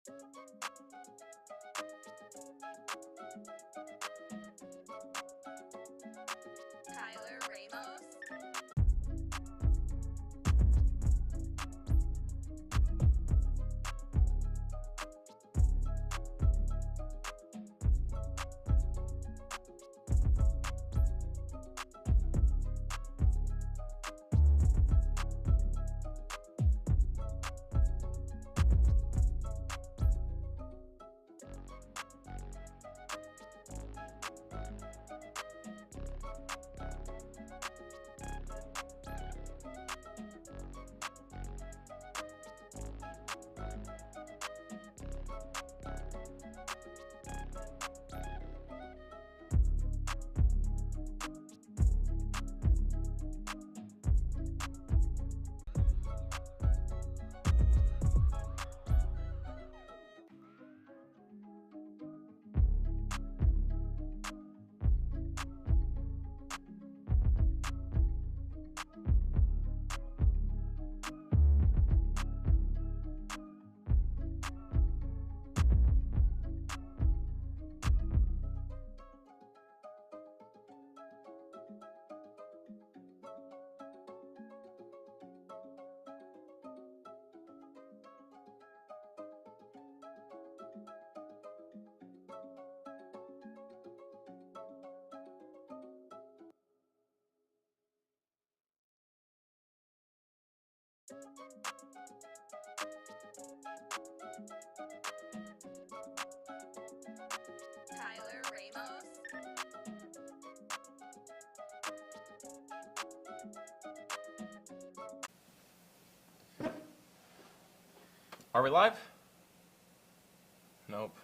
Tyler Ramos. Tyler Ramos. Are we live? Nope.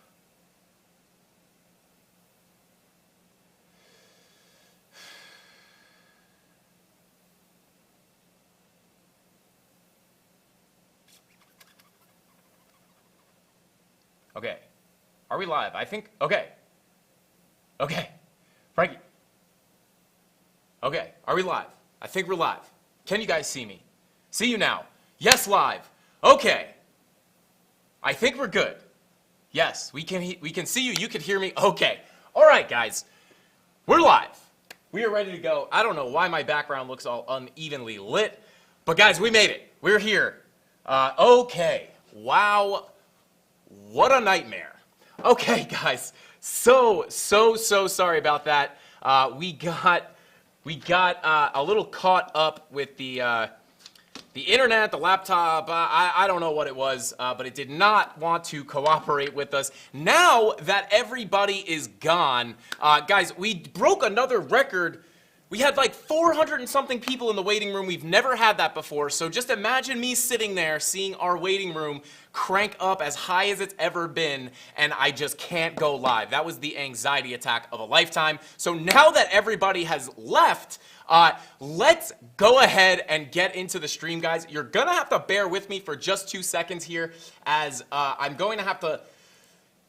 Okay. Are we live? I think, okay. Okay. Frankie. Okay. Are we live? I think we're live. Can you guys see me? See you now. Yes, live. Okay. I think we're good. Yes, we can see you. You can hear me. Okay. All right, guys. We're live. We are ready to go. I don't know why my background looks all unevenly lit, but guys, we made it. We're here. Okay. Wow. What a nightmare. Okay, guys. So sorry about that. We got a little caught up with the internet, the laptop. I don't know what it was, but it did not want to cooperate with us. Now that everybody is gone, guys, we broke another record. We had like 400 and something people in the waiting room. We've never had that before. So just imagine me sitting there seeing our waiting room crank up as high as it's ever been, and I just can't go live. That was the anxiety attack of a lifetime. So now that everybody has left, let's go ahead and get into the stream, guys. You're gonna have to bear with me for just 2 seconds here, as I'm going to have to.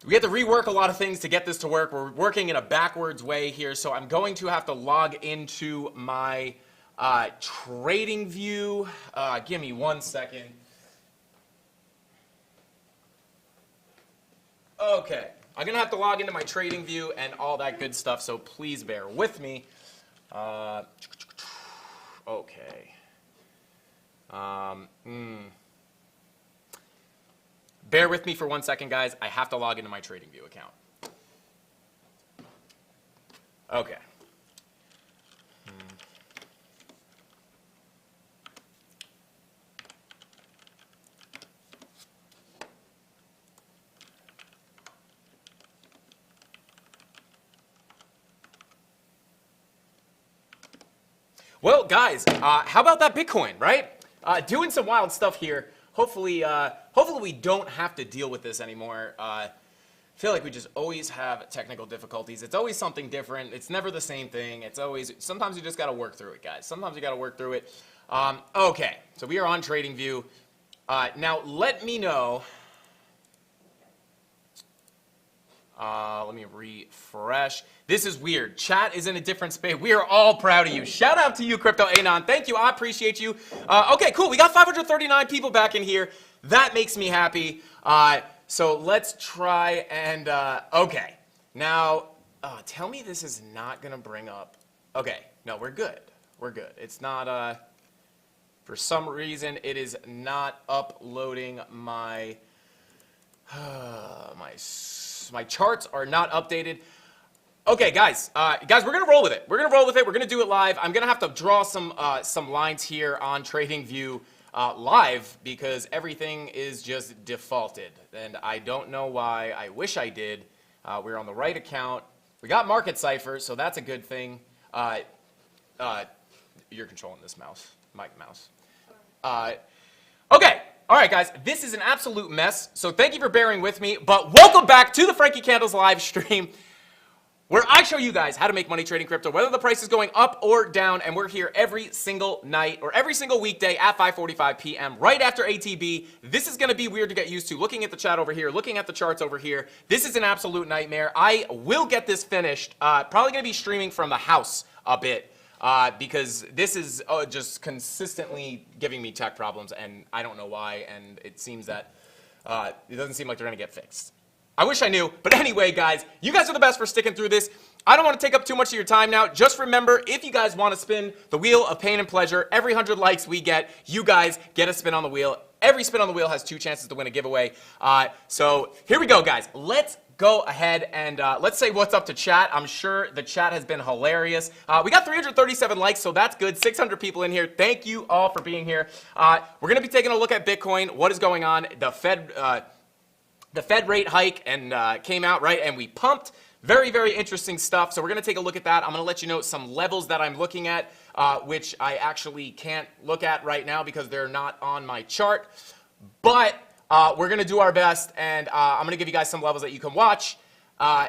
We have to rework a lot of things to get this to work. We're working in a backwards way here, so I'm going to have to log into my trading view. Give me 1 second. Okay, I'm gonna have to log into my trading view and all that good stuff, so please bear with me. Okay. Bear with me for 1 second, guys. I have to log into my TradingView account. Okay. Well, guys, how about that Bitcoin, right? Doing some wild stuff here. Hopefully we don't have to deal with this anymore. I feel like we just always have technical difficulties. It's always something different. It's never the same thing. It's always, sometimes you just got to work through it, guys. Sometimes you got to work through it. Okay, so we are on TradingView. Now, let me know. Let me refresh. This is weird. Chat is in a different space. We are all proud of you. Shout out to you, Crypto Anon. Thank you. I appreciate you. Okay, cool. We got 539 people back in here. That makes me happy. So let's try and, okay. Now, tell me this is not going to bring up, okay, no, we're good. We're good. It's not, for some reason, it is not uploading my, my charts are not updated. Okay, guys, we're going to roll with it. We're going to roll with it. We're going to do it live. I'm going to have to draw some lines here on TradingView live because everything is just defaulted. And I don't know why. I wish I did. We're on the right account. We got Market Cipher, so that's a good thing. You're controlling this mouse, my mouse. Okay. All right, guys, this is an absolute mess. So thank you for bearing with me. But welcome back to the Frankie Candles live stream, where I show you guys how to make money trading crypto, whether the price is going up or down, and we're here every single night or every single weekday at 5:45 p.m. right after ATB. This is going to be weird to get used to. Looking at the chat over here, looking at the charts over here, this is an absolute nightmare. I will get this finished. Probably going to be streaming from the house a bit because this is just consistently giving me tech problems, and I don't know why, and it seems that it doesn't seem like they're going to get fixed. I wish I knew, but anyway, guys, you guys are the best for sticking through this. I don't want to take up too much of your time now. Just remember, if you guys want to spin the wheel of pain and pleasure, every 100 likes we get, you guys get a spin on the wheel. Every spin on the wheel has 2 chances to win a giveaway. So here we go, guys. Let's go ahead and let's say what's up to chat. I'm sure the chat has been hilarious. We got 337 likes, so that's good. 600 people in here. Thank you all for being here. We're going to be taking a look at Bitcoin. What is going on? The Fed rate hike and came out, right? And we pumped. Very, very interesting stuff. So we're going to take a look at that. I'm going to let you know some levels that I'm looking at, which I actually can't look at right now because they're not on my chart. But we're going to do our best, and I'm going to give you guys some levels that you can watch.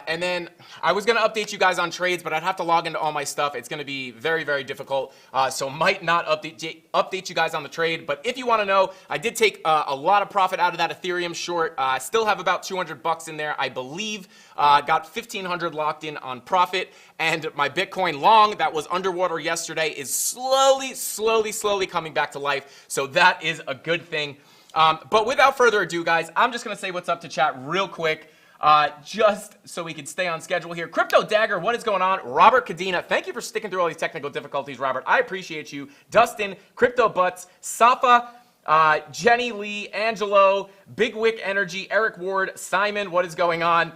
And then I was going to update you guys on trades, but I'd have to log into all my stuff. It's going to be very, very difficult. So might not update you guys on the trade. But if you want to know, I did take a lot of profit out of that Ethereum short. Still have about 200 bucks in there, I believe. Got 1,500 locked in on profit. And my Bitcoin long that was underwater yesterday is slowly coming back to life. So that is a good thing. But without further ado, guys, I'm just going to say what's up to chat real quick. Just so we can stay on schedule here. Crypto Dagger, what is going on? Robert Cadena, thank you for sticking through all these technical difficulties, Robert. I appreciate you. Dustin, Crypto Butts, Safa, Jenny Lee, Angelo, Big Wick Energy, Eric Ward, Simon, what is going on?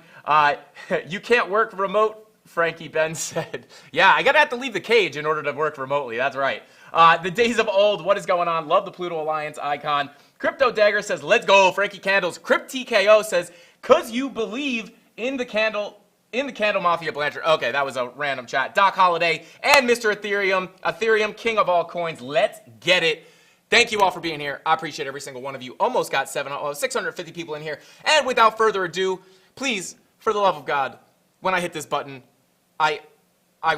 You can't work remote, Frankie Ben said. Yeah, I gotta have to leave the cage in order to work remotely. That's right. The Days of Old, what is going on? Love the Pluto Alliance icon. Crypto Dagger says, let's go, Frankie Candles. Crypt TKO says, cause you believe in the CandleMafia Blanchard. Okay, that was a random chat. Doc Holiday and Mr. Ethereum, king of all coins. Let's get it. Thank you all for being here. I appreciate every single one of you. Almost got 650 people in here. And without further ado, please, for the love of God, when I hit this button, I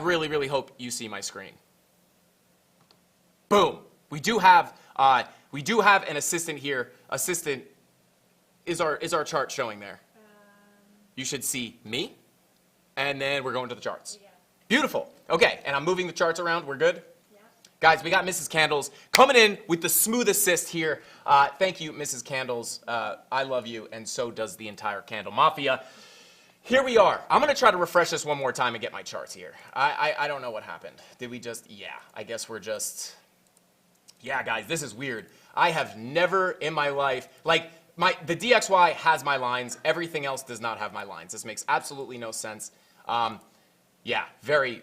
really hope you see my screen. Boom. We do have an assistant here. Assistant. Is our chart showing there? You should see me, and then we're going to the charts. Yeah. Beautiful. Okay, and I'm moving the charts around. We're good? Yeah. Guys, we got Mrs. Candles coming in with the smooth assist here. Thank you, Mrs. Candles. I love you, and so does the entire Candle Mafia. Here we are. I'm going to try to refresh this one more time and get my charts here. I don't know what happened. Did we just... Yeah, I guess we're just... Yeah, guys, this is weird. I have never in my life... Like... The DXY has my lines. Everything else does not have my lines. This makes absolutely no sense. Yeah, very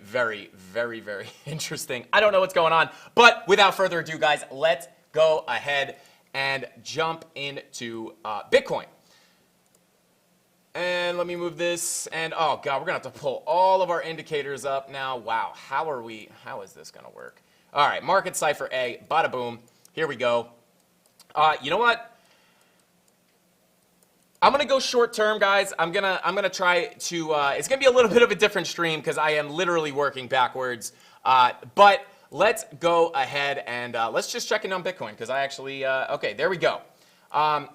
interesting. I don't know what's going on. But without further ado, guys, let's go ahead and jump into Bitcoin. And let me move this. And, oh, God, we're going to have to pull all of our indicators up now. Wow, how is this going to work? All right, Market Cipher A, bada boom. Here we go. You know what? I'm gonna go short term, guys. I'm gonna try to. It's gonna be a little bit of a different stream because I am literally working backwards. But let's go ahead and let's just check in on Bitcoin because I actually. Okay, there we go. God,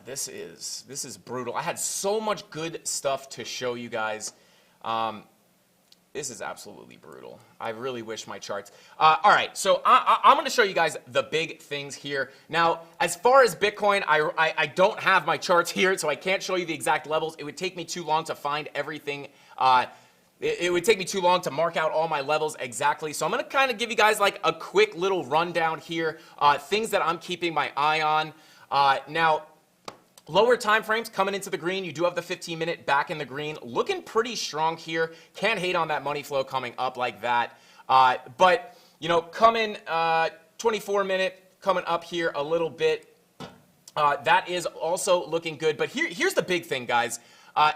this is brutal. I had so much good stuff to show you guys. This is absolutely brutal. I really wish my charts. All right, so I'm going to show you guys the big things here. Now, as far as Bitcoin, I don't have my charts here, so I can't show you the exact levels. It would take me too long to find everything. It would take me too long to mark out all my levels exactly. So I'm going to kind of give you guys like a quick little rundown here, things that I'm keeping my eye on. Now, lower time frames coming into the green. You do have the 15-minute back in the green. Looking pretty strong here. Can't hate on that money flow coming up like that. But, you know, coming 24-minute coming up here a little bit. That is also looking good. But here's the big thing, guys.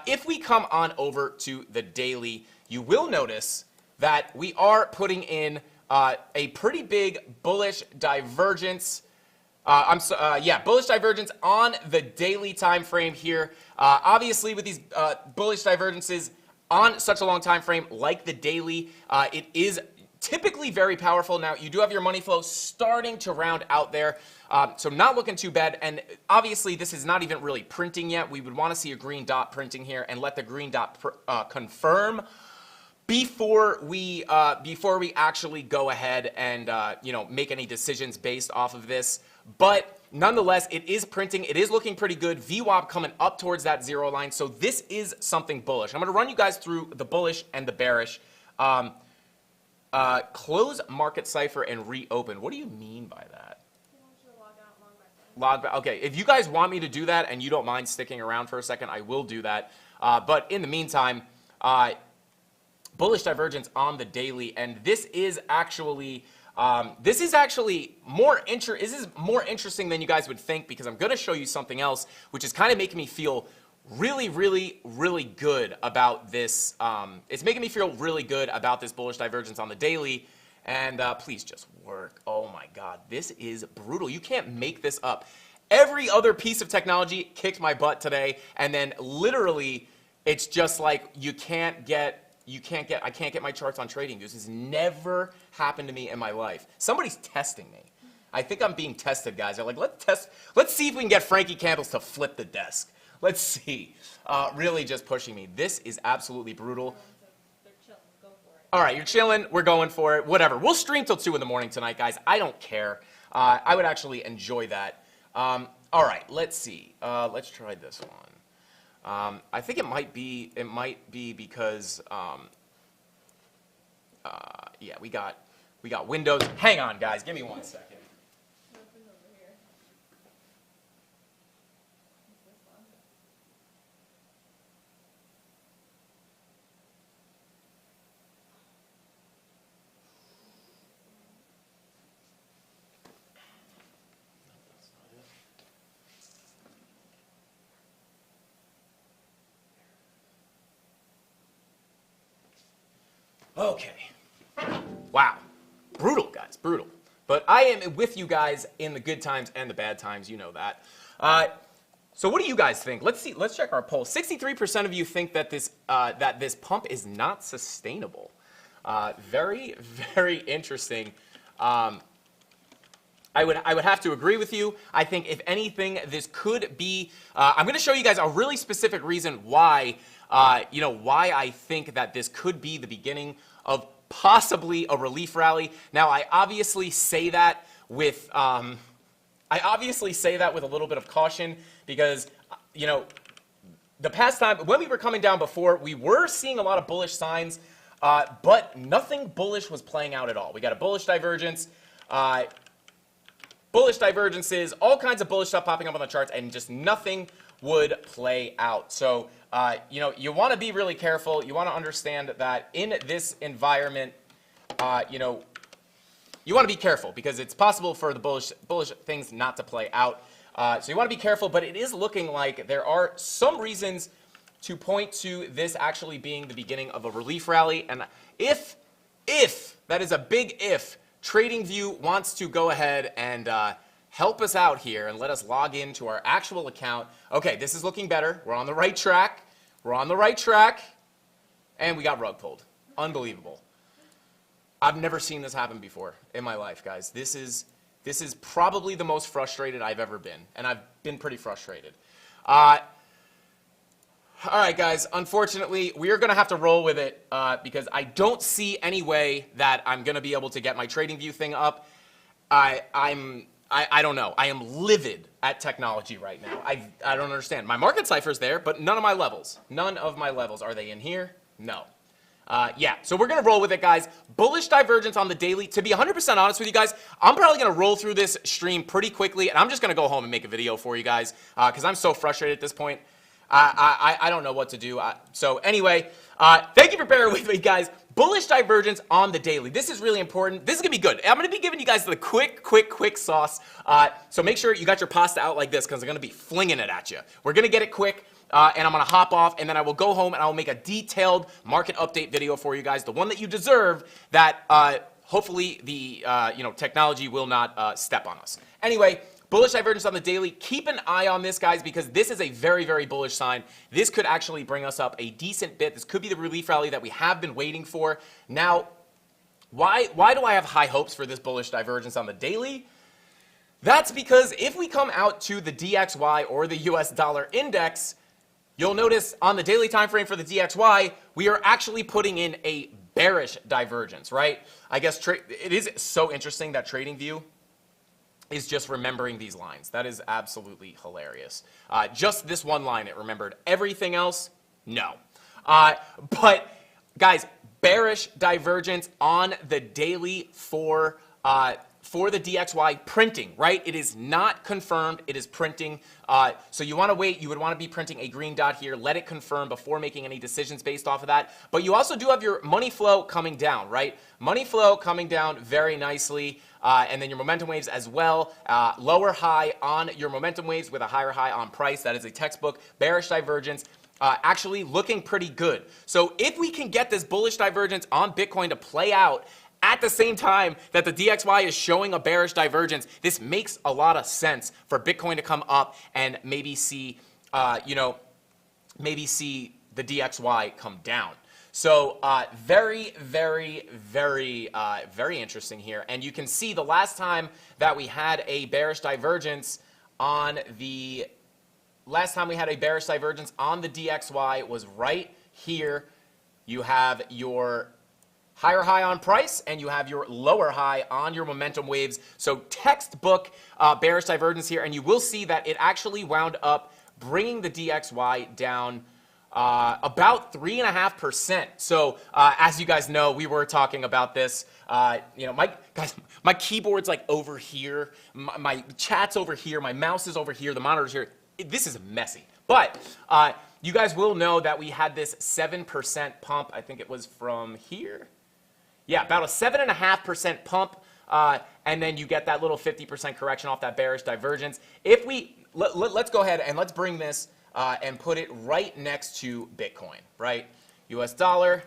If we come on over to the daily, you will notice that we are putting in a pretty big bullish divergence. Bullish divergence on the daily time frame here. Obviously, with these bullish divergences on such a long time frame like the daily, it is typically very powerful. Now, you do have your money flow starting to round out there, so not looking too bad. And obviously, this is not even really printing yet. We would want to see a green dot printing here and let the green dot confirm before we actually go ahead and make any decisions based off of this. But nonetheless, it is printing. It is looking pretty good. VWAP coming up towards that zero line. So this is something bullish. I'm going to run you guys through the bullish and the bearish. Close market cipher and reopen. What do you mean by that? Log back. Okay, if you guys want me to do that and you don't mind sticking around for a second, I will do that. But in the meantime, bullish divergence on the daily, and this is actually more interesting than you guys would think, because I'm going to show you something else, which is kind of making me feel really, really, really good about this. It's making me feel really good about this bullish divergence on the daily. And please just work. Oh my God, this is brutal. You can't make this up. Every other piece of technology kicked my butt today, and then literally, it's just like I can't get my charts on TradingView. This has never happened to me in my life. Somebody's testing me. I think I'm being tested, guys. They're like, let's see if we can get Frankie Candles to flip the desk. Let's see. Really just pushing me. This is absolutely brutal. They're chilling. Go for it. All right, you're chilling. We're going for it. Whatever. We'll stream till 2 in the morning tonight, guys. I don't care. I would actually enjoy that. All right, let's see. Let's try this one. I think it might be because yeah, we got Windows. Hang on, guys. Give me 1 second. Nothing over here. What's this one? Okay. Wow. Brutal, guys. Brutal. But I am with you guys in the good times and the bad times. You know that. So what do you guys think? Let's see. Let's check our poll. 63% of you think that this pump is not sustainable. Very, very interesting. I would have to agree with you. I think if anything, this could be. I'm going to show you guys a really specific reason why. Why I think that this could be the beginning of possibly a relief rally. Now, I obviously say that with a little bit of caution, because the past time when we were coming down before, we were seeing a lot of bullish signs, but nothing bullish was playing out at all. We got a bullish divergence. Bullish divergences, all kinds of bullish stuff popping up on the charts, and just nothing would play out. So, you want to be really careful. You want to understand that in this environment, you want to be careful, because it's possible for the bullish things not to play out. So you want to be careful, but it is looking like there are some reasons to point to this actually being the beginning of a relief rally. And if that is a big if, TradingView wants to go ahead and help us out here and let us log into our actual account. Okay, this is looking better. We're on the right track. We're on the right track. And we got rug pulled. Unbelievable. I've never seen this happen before in my life, guys. This is probably the most frustrated I've ever been, and I've been pretty frustrated. All right, guys. Unfortunately, we are going to have to roll with it because I don't see any way that I'm going to be able to get my trading view thing up. I don't know. I am livid at technology right now. I don't understand. My market cipher's there, but none of my levels. None of my levels. Are they in here? No. Yeah, so we're going to roll with it, guys. Bullish divergence on the daily. To be 100% honest with you guys, I'm probably going to roll through this stream pretty quickly, and I'm just going to go home and make a video for you guys because I'm so frustrated at this point. I don't know what to do. So anyway, thank you for bearing with me, guys. Bullish divergence on the daily. This is really important. This is going to be good. I'm going to be giving you guys the quick sauce. So make sure you got your pasta out like this because I'm going to be flinging it at you. We're going to get it quick. And I'm going to hop off, and then I will go home, and I will make a detailed market update video for you guys, the one that you deserve, that hopefully the technology will not step on us. Anyway, bullish divergence on the daily. Keep an eye on this, guys, because this is a very, very bullish sign. This could actually bring us up a decent bit. This could be the relief rally that we have been waiting for. Now, why do I have high hopes for this bullish divergence on the daily? That's because if we come out to the DXY or the US dollar index, you'll notice on the daily time frame for the DXY, we are actually putting in a bearish divergence, right? I guess it is so interesting that TradingView is just remembering these lines. That is absolutely hilarious. Just this one line, it remembered. Everything else, no. But guys, bearish divergence on the daily for the DXY printing, right? It is not confirmed. It is printing. So you want to wait. You would want to be printing a green dot here. Let it confirm before making any decisions based off of that. But you also do have your money flow coming down, right? Money flow coming down very nicely. And then your momentum waves as well. Lower high on your momentum waves with a higher high on price. That is a textbook bearish divergence. Actually looking pretty good. So if we can get this bullish divergence on Bitcoin to play out at the same time that the DXY is showing a bearish divergence, this makes a lot of sense for Bitcoin to come up and maybe see, maybe see the DXY come down. So very, very, very, very interesting here. And you can see the last time that we had a bearish divergence on the DXY was right here. You have your higher high on price, and you have your lower high on your momentum waves. So textbook bearish divergence here, and you will see that it actually wound up bringing the DXY down about 3.5%. So as you guys know, we were talking about this. My keyboard's like over here, my chat's over here, my mouse is over here, the monitor's here. This is messy, but you guys will know that we had this 7% pump. I think it was from here. Yeah, about a 7.5% pump, and then you get that little 50% correction off that bearish divergence. If we let's go ahead and let's bring this and put it right next to Bitcoin, right? US dollar,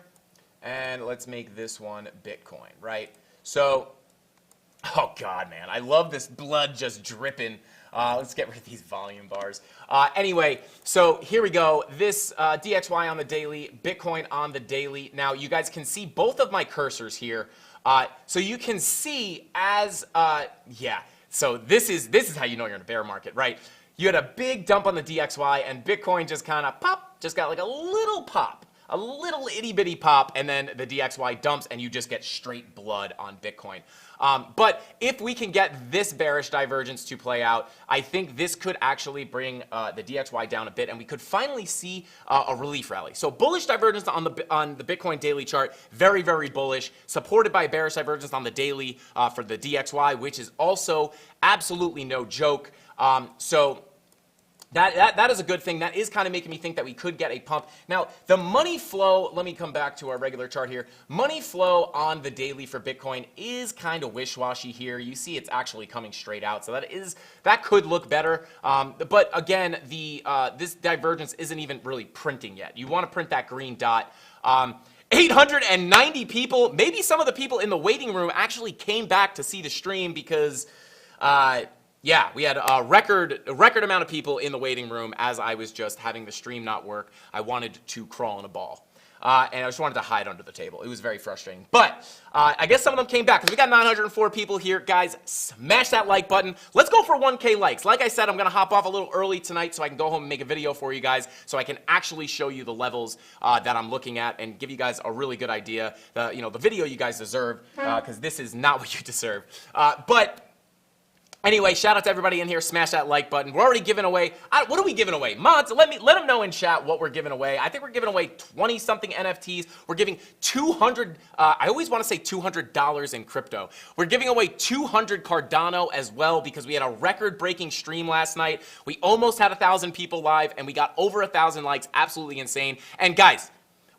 and let's make this one Bitcoin, right? So, oh God, man, I love this blood just dripping. Let's get rid of these volume bars. Anyway, so here we go. This DXY on the daily, Bitcoin on the daily. Now, you guys can see both of my cursors here. So you can see as, so this is how you know you're in a bear market, right? You had a big dump on the DXY, and Bitcoin just kind of just got like a little pop. A little itty bitty pop, and then the DXY dumps, and you just get straight blood on Bitcoin. But if we can get this bearish divergence to play out, I think this could actually bring the DXY down a bit, and we could finally see a relief rally. So bullish divergence on the Bitcoin daily chart, very, very bullish, supported by a bearish divergence on the daily for the DXY, which is also absolutely no joke. So that is a good thing. That is kind of making me think that we could get a pump. Now, the money flow, let me come back to our regular chart here. Money flow on the daily for Bitcoin is kind of wish-washy here. You see it's actually coming straight out, so that could look better. But again, this divergence isn't even really printing yet. You want to print that green dot. 890 people, maybe some of the people in the waiting room actually came back to see the stream because yeah, we had a record amount of people in the waiting room as I was just having the stream not work. I wanted to crawl in a ball. and I just wanted to hide under the table. It was very frustrating. But I guess some of them came back because we got 904 people here. Guys, smash that like button. Let's go for 1K likes. Like I said, I'm going to hop off a little early tonight so I can go home and make a video for you guys so I can actually show you the levels that I'm looking at and give you guys a really good idea, the video you guys deserve, because this is not what you deserve. But anyway, shout out to everybody in here. Smash that like button. We're already giving away. What are we giving away? Mods, let them know in chat what we're giving away. I think we're giving away 20-something NFTs. We're giving 200. I always want to say $200 in crypto. We're giving away 200 Cardano as well because we had a record-breaking stream last night. We almost had 1,000 people live, and we got over 1,000 likes. Absolutely insane. And guys,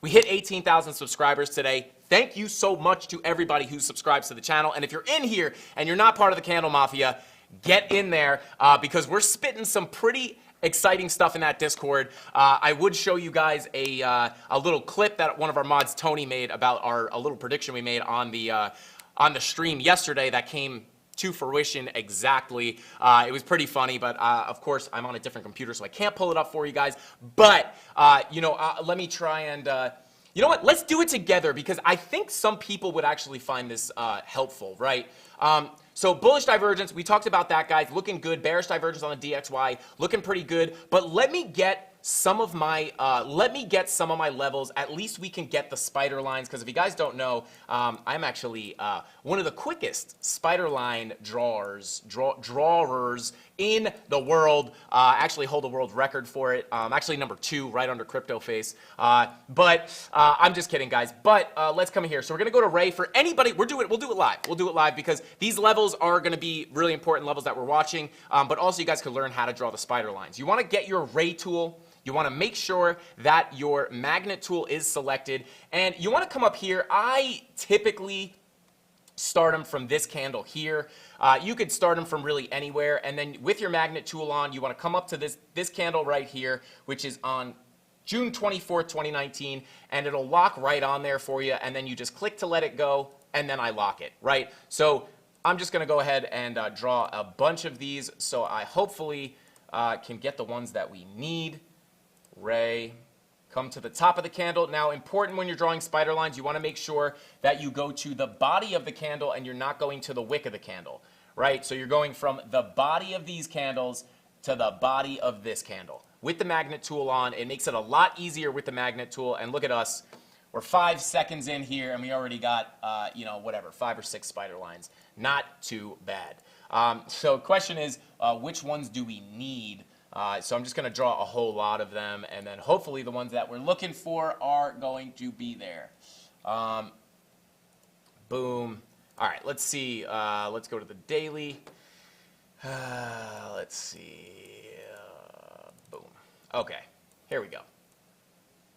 we hit 18,000 subscribers today. Thank you so much to everybody who subscribes to the channel. And if you're in here and you're not part of the Candle Mafia, get in there because we're spitting some pretty exciting stuff in that Discord. I would show you guys a little clip that one of our mods, Tony, made about a little prediction we made on the stream yesterday that came to fruition exactly. It was pretty funny, but of course I'm on a different computer, so I can't pull it up for you guys. But let me try and. You know what? Let's do it together because I think some people would actually find this helpful, right? So Bullish Divergence, we talked about that, guys. Looking good. Bearish Divergence on the DXY, looking pretty good. But let me get some of my levels. At least we can get the spider lines because if you guys don't know, I'm actually one of the quickest spider line drawers in the world. Actually hold a world record for it. Actually number 2, right under Crypto Face. But I'm just kidding, guys. But let's come in here. So we're gonna go to Ray. For anybody, we'll do it live. We'll do it live because these levels are gonna be really important levels that we're watching. But also you guys can learn how to draw the spider lines. You want to get your Ray tool. You want to make sure that your magnet tool is selected, and you want to come up here. I typically start them from this candle here. You could start them from really anywhere, and then with your magnet tool on, you want to come up to this candle right here, which is on June 24th, 2019, and it'll lock right on there for you, and then you just click to let it go, and then I lock it, right? So I'm just going to go ahead and draw a bunch of these, so I hopefully can get the ones that we need. Ray, come to the top of the candle. Now, important when you're drawing spider lines, you want to make sure that you go to the body of the candle and you're not going to the wick of the candle, right? So you're going from the body of these candles to the body of this candle. With the magnet tool on, it makes it a lot easier with the magnet tool. And look at us. We're 5 seconds in here and we already got, 5 or 6 spider lines. Not too bad. So the question is, which ones do we need? So I'm just going to draw a whole lot of them, and then hopefully the ones that we're looking for are going to be there. Boom. All right, let's see. Let's go to the daily. Let's see. Boom. Okay, here we go.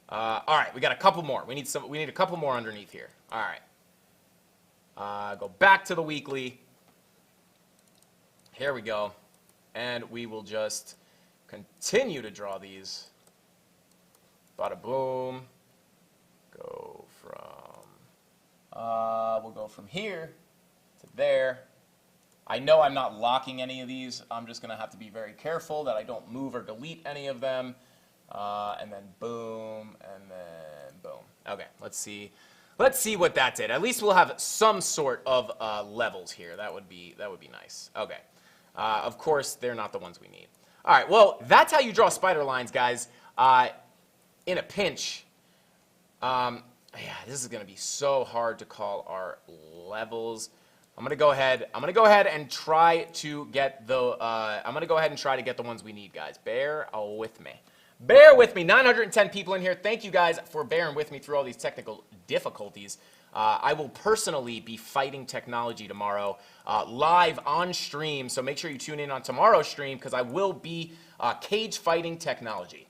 All right, we got a couple more. We need a couple more underneath here. All right. Go back to the weekly. Here we go, and we will just continue to draw these. Bada boom. Go from, we'll go from here to there. I know I'm not locking any of these. I'm just going to have to be very careful that I don't move or delete any of them. And then boom, and then boom. Okay, let's see. Let's see what that did. At least we'll have some sort of levels here. That would be nice. Okay. Of course, they're not the ones we need. All right, well, that's how you draw spider lines, guys. In a pinch, yeah, this is going to be so hard to call our levels. I'm going to go ahead and try to get the ones we need, guys. Bear with me. Bear with me. 910 people in here. Thank you guys for bearing with me through all these technical difficulties. I will personally be fighting technology tomorrow live on stream, so make sure you tune in on tomorrow's stream because I will be cage fighting technology.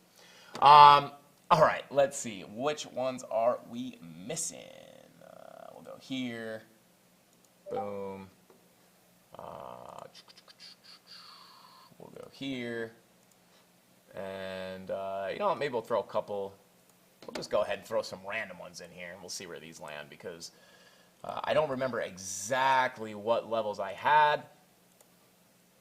All right, let's see. Which ones are we missing? We'll go here. Boom. We'll go here. And, maybe we'll throw a couple. We'll just go ahead and throw some random ones in here, and we'll see where these land, because I don't remember exactly what levels I had.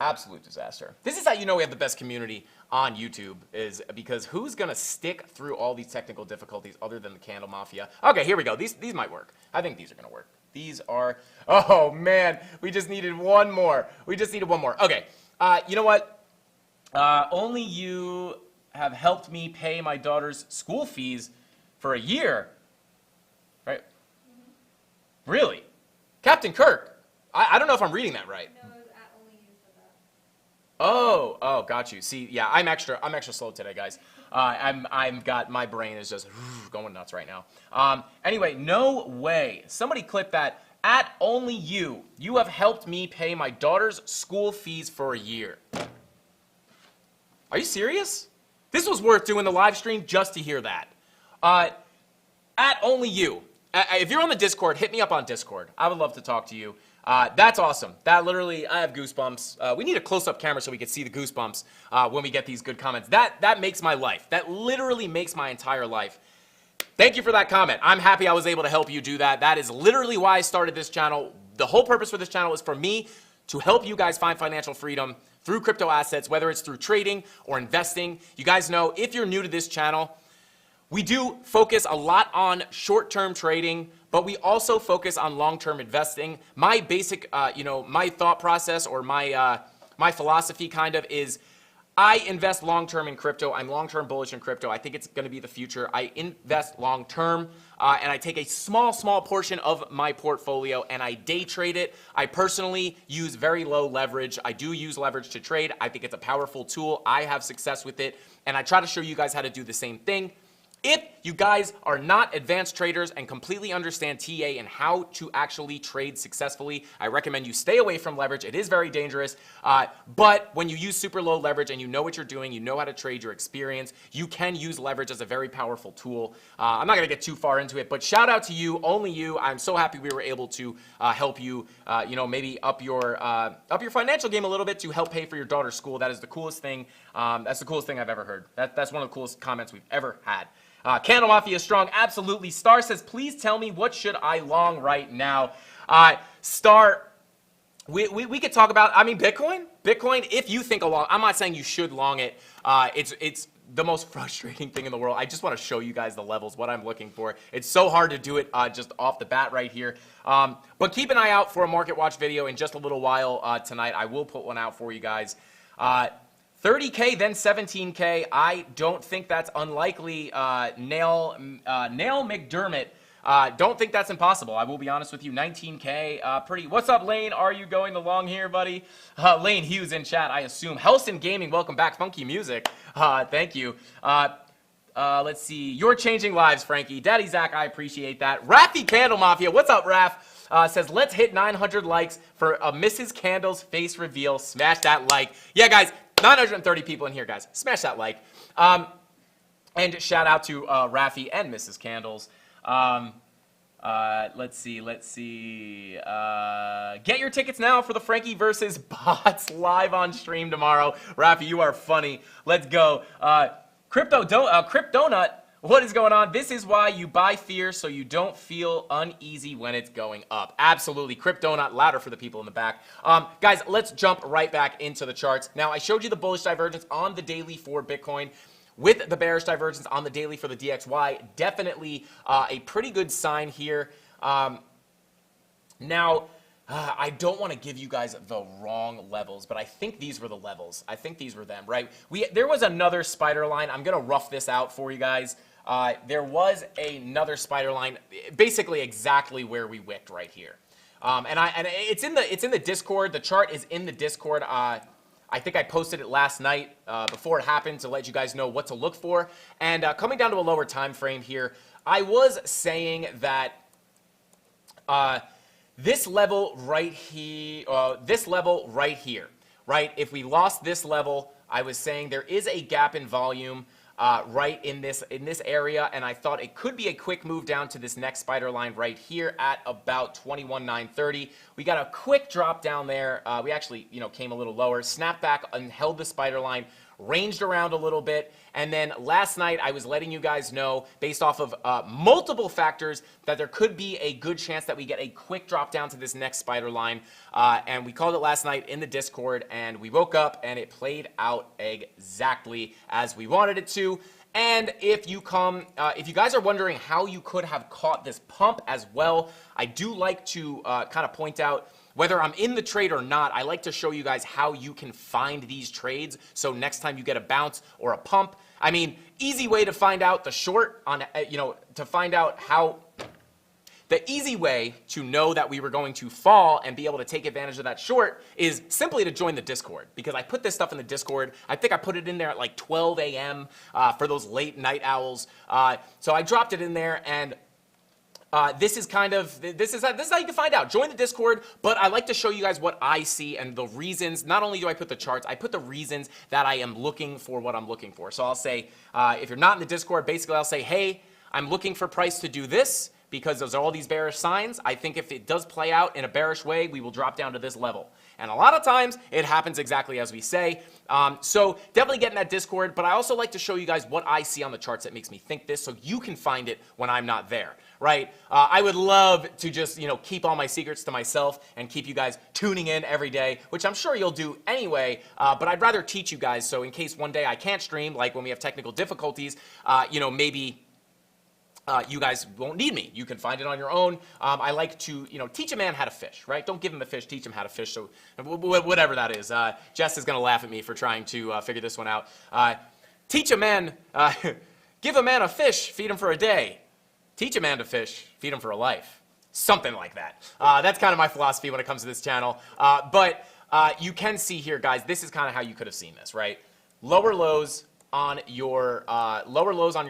Absolute disaster. This is how you know we have the best community on YouTube, is because who's going to stick through all these technical difficulties other than the CandleMafia? Okay, here we go. These might work. I think these are going to work. These are, oh man, we just needed one more. We just needed one more. Okay, you know what? Only you have helped me pay my daughter's school fees for a year. Right? Mm-hmm. Really? Captain Kirk, I don't know if I'm reading that right. No, it was at only you said that. Oh, got you. See, yeah, I'm extra slow today, guys. My brain is just going nuts right now. Anyway, no way. Somebody clip that. At only you have helped me pay my daughter's school fees for a year. Are you serious? This was worth doing the live stream just to hear that. At only you. If you're on the Discord, hit me up on Discord. I would love to talk to you. That's awesome. That literally, I have goosebumps. We need a close-up camera so we can see the goosebumps when we get these good comments. That makes my life. That literally makes my entire life. Thank you for that comment. I'm happy I was able to help you do that. That is literally why I started this channel. The whole purpose for this channel is for me to help you guys find financial freedom through crypto assets, whether it's through trading or investing. You guys know, if you're new to this channel, we do focus a lot on short-term trading, but we also focus on long-term investing. My basic, my thought process or my philosophy kind of is I invest long-term in crypto. I'm long-term bullish in crypto. I think it's going to be the future. I invest long-term, and I take a small portion of my portfolio and I day trade it. I personally use very low leverage. I do use leverage to trade. I think it's a powerful tool. I have success with it, and I try to show you guys how to do the same thing. If you guys are not advanced traders and completely understand TA and how to actually trade successfully, I recommend you stay away from leverage. It is very dangerous, but when you use super low leverage and you know what you're doing, you know how to trade, your experience, you can use leverage as a very powerful tool. I'm not going to get too far into it, but shout out to you, only you. I'm so happy we were able to help you, maybe up your financial game a little bit to help pay for your daughter's school. That is the coolest thing. That's the coolest thing I've ever heard. That's one of the coolest comments we've ever had. CandleMafia is strong, absolutely. Star says, please tell me what should I long right now. Star, we could talk about, Bitcoin. Bitcoin, if you think a long, I'm not saying you should long it. It's the most frustrating thing in the world. I just want to show you guys the levels, what I'm looking for. It's so hard to do it just off the bat right here. But keep an eye out for a Market Watch video in just a little while tonight. I will put one out for you guys. 30K, then 17K. I don't think that's unlikely. Nail McDermott. Don't think that's impossible. I will be honest with you. 19K, pretty. What's up, Lane? Are you going the long here, buddy? Lane Hughes in chat, I assume. Helston Gaming, welcome back. Funky music. Thank you. Let's see. You're changing lives, Frankie. Daddy Zach, I appreciate that. Raffy CandleMafia, what's up, Raff? Says, let's hit 900 likes for a Mrs. Candle's face reveal. Smash that like. Yeah, guys. 930 people in here, guys. Smash that like. And shout out to Raffy and Mrs. Candles. Let's see. Get your tickets now for the Frankie versus Bots live on stream tomorrow. Raffy, you are funny. Let's go. Cryptonut. What is going on? This is why you buy fear so you don't feel uneasy when it's going up. Absolutely. Cryptonut, louder for the people in the back. Guys, let's jump right back into the charts. Now, I showed you the bullish divergence on the daily for Bitcoin with the bearish divergence on the daily for the DXY. Definitely a pretty good sign here. Now, I don't want to give you guys the wrong levels, but I think these were the levels. I think these were them, right? There was another spider line. I'm going to rough this out for you guys. There was another spider line, basically exactly where we wicked right here. And it's in the Discord. The chart is in the Discord. I think I posted it last night before it happened to let you guys know what to look for. And coming down to a lower time frame here, I was saying that this level right here, right? If we lost this level, I was saying there is a gap in volume right in this area, and I thought it could be a quick move down to this next spider line right here at about 21,930. We got a quick drop down there. We actually, came a little lower, snapped back and held the spider line ranged around a little bit. And then last night, I was letting you guys know, based off of multiple factors, that there could be a good chance that we get a quick drop down to this next spider line. And we called it last night in the Discord, and we woke up, and it played out exactly as we wanted it to. And if you guys are wondering how you could have caught this pump as well, I do like to kind of point out, whether I'm in the trade or not, I like to show you guys how you can find these trades. So next time you get a bounce or a pump, I mean, easy way to find out the short on, to find out how, the easy way to know that we were going to fall and be able to take advantage of that short is simply to join the Discord, because I put this stuff in the Discord. I think I put it in there at like 12 a.m. For those late night owls. So I dropped it in there, and this is how you can find out. Join the Discord, but I like to show you guys what I see and the reasons. Not only do I put the charts, I put the reasons that I am looking for what I'm looking for. So I'll say, if you're not in the Discord, basically I'll say, hey, I'm looking for price to do this, because those are all these bearish signs. I think if it does play out in a bearish way, we will drop down to this level. And a lot of times, it happens exactly as we say. So definitely get in that Discord, but I also like to show you guys what I see on the charts that makes me think this, so you can find it when I'm not there, right? I would love to just, keep all my secrets to myself and keep you guys tuning in every day, which I'm sure you'll do anyway, but I'd rather teach you guys, so in case one day I can't stream, like when we have technical difficulties, maybe you guys won't need me. You can find it on your own. I like to, teach a man how to fish, right? Don't give him a fish, teach him how to fish. So whatever that is. Jess is going to laugh at me for trying to figure this one out. Teach a man, give a man a fish, feed him for a day. Teach a man to fish, feed him for a life. Something like that. That's kind of my philosophy when it comes to this channel. But you can see here, guys, this is kind of how you could have seen this, right? Lower lows on your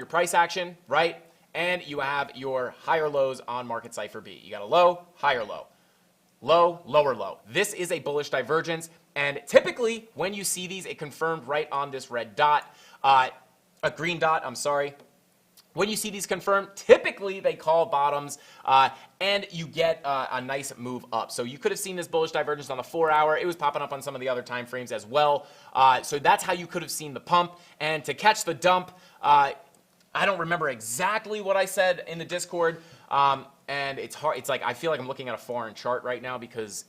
price action, right? And you have your higher lows on market cipher B. You got a low, higher low, low, lower low. This is a bullish divergence, and typically when you see these, it confirmed right on this red dot, a green dot, I'm sorry. When you see these confirmed, typically they call bottoms, and you get a nice move up. So you could have seen this bullish divergence on the 4-hour. It was popping up on some of the other time frames as well. So that's how you could have seen the pump. And to catch the dump, I don't remember exactly what I said in the Discord, and it's hard. It's like I feel like I'm looking at a foreign chart right now because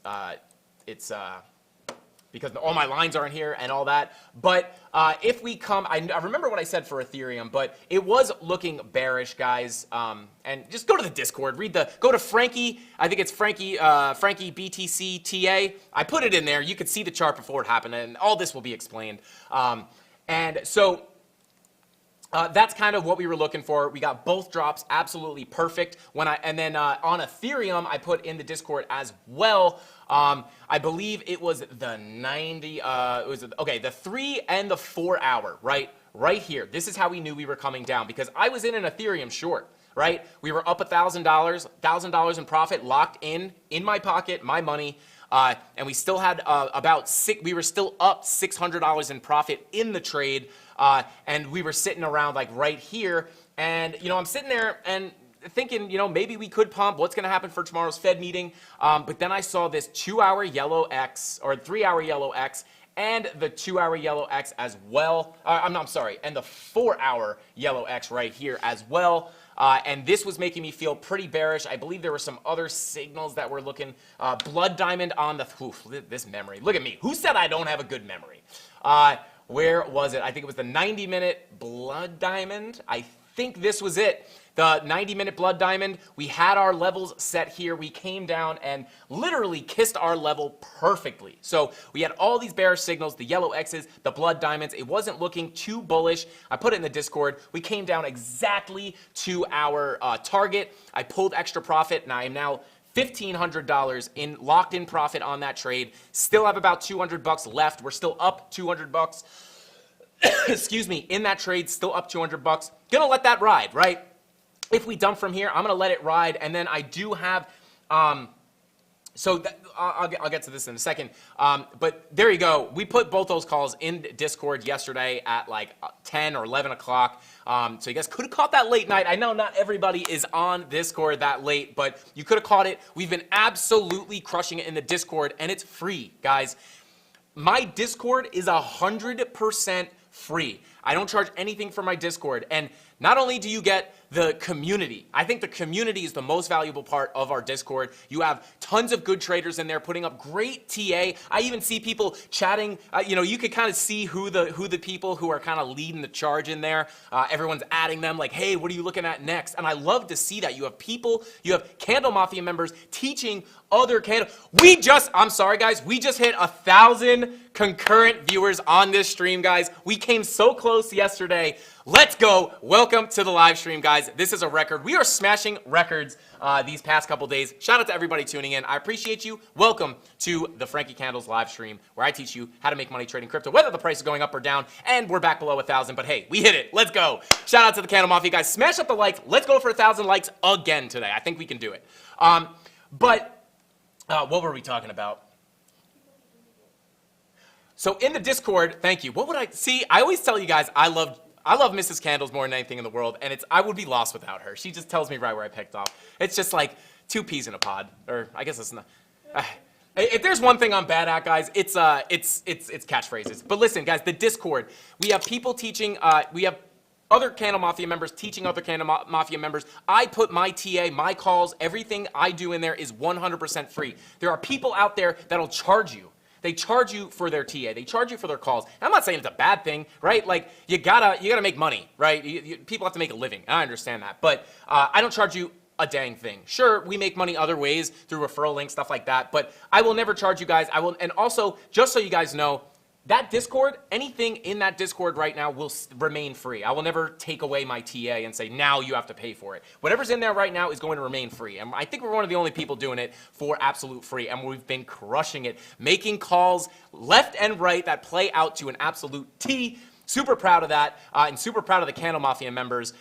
because all my lines are in here and all that. But if we come, I remember what I said for Ethereum, but it was looking bearish, guys. And just go to the Discord, go to Frankie. I think it's Frankie BTC TA. I put it in there. You could see the chart before it happened, and all this will be explained. And so. That's kind of what we were looking for. We got both drops absolutely perfect. And then on Ethereum, I put in the Discord as well. I believe it was the 90. The 3 and the 4 hour, right here. This is how we knew we were coming down, because I was in an Ethereum short. Right? We were up $1,000 in profit, locked in my pocket, my money. And we still had we were still up $600 in profit in the trade, and we were sitting around like right here, and I'm sitting there and thinking, maybe we could pump. What's going to happen for tomorrow's Fed meeting? But then I saw this 2-hour yellow X, or 3-hour yellow X, and the 2-hour yellow X as well. And the 4-hour yellow X right here as well. And this was making me feel pretty bearish. I believe there were some other signals that were looking. Blood diamond on this memory. Look at me. Who said I don't have a good memory? Where was it? I think it was the 90-minute blood diamond. I think this was it. The 90-minute blood diamond. We had our levels set here. We came down and literally kissed our level perfectly. So we had all these bearish signals, the yellow X's, the blood diamonds. It wasn't looking too bullish. I put it in the Discord. We came down exactly to our target. I pulled extra profit, and I am now $1,500 in locked in profit on that trade. Still have about $200 left. We're still up $200. Excuse me, in that trade, still up $200. Gonna let that ride, right? If we dump from here, I'm going to let it ride, and then I do have, I'll get to this in a second, but there you go. We put both those calls in Discord yesterday at like 10 or 11 o'clock, so you guys could have caught that late night. I know not everybody is on Discord that late, but you could have caught it. We've been absolutely crushing it in the Discord, and it's free, guys. My Discord is 100% free. I don't charge anything for my Discord. And not only do you get the community, I think the community is the most valuable part of our Discord. You have tons of good traders in there putting up great TA. I even see people chatting. You could kind of see who the people who are kind of leading the charge in there. Everyone's adding them like, hey, what are you looking at next? And I love to see that. You have CandleMafia members teaching other I'm sorry guys, we just hit 1,000 concurrent viewers on this stream, guys. We came so close yesterday. Let's go. Welcome to the live stream, guys. This is a record. We are smashing records these past couple days. Shout out to everybody tuning in. I appreciate you. Welcome to the Frankie Candles live stream, where I teach you how to make money trading crypto, whether the price is going up or down. And we're back below 1,000, but hey, we hit it. Let's go. Shout out to the CandleMafia, guys. Smash up the likes. Let's go for 1,000 likes again today. I think we can do it. What were we talking about? So in the Discord, thank you. What would I see? I always tell you guys I love Mrs. Candles more than anything in the world, and I would be lost without her. She just tells me right where I picked off. It's just like 2 peas in a pod, or I guess it's not. If there's one thing I'm bad at, guys, it's catchphrases. But listen, guys, the Discord, we have people teaching. We have other CandleMafia members teaching other CandleMafia members. I put my TA, my calls, everything I do in there is 100% free. There are people out there that'll charge you. They charge you for their TA. They charge you for their calls. And I'm not saying it's a bad thing, right? Like you gotta make money, right? People have to make a living. I understand that, but I don't charge you a dang thing. Sure, we make money other ways through referral links, stuff like that, but I will never charge you guys. And also, just so you guys know, that Discord, anything in that Discord right now will remain free. I will never take away my TA and say, now you have to pay for it. Whatever's in there right now is going to remain free. And I think we're one of the only people doing it for absolute free. And we've been crushing it, making calls left and right that play out to an absolute T. Super proud of that, and super proud of the CandleMafia members,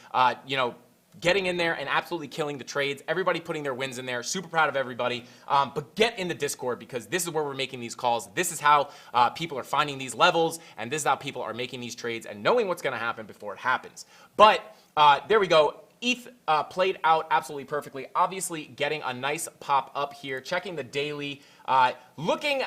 getting in there and absolutely killing the trades. Everybody putting their wins in there. Super proud of everybody. But get in the Discord, because this is where we're making these calls. This is how people are finding these levels, and this is how people are making these trades and knowing what's going to happen before it happens. But there we go. ETH played out absolutely perfectly. Obviously getting a nice pop up here. Checking the daily. Looking,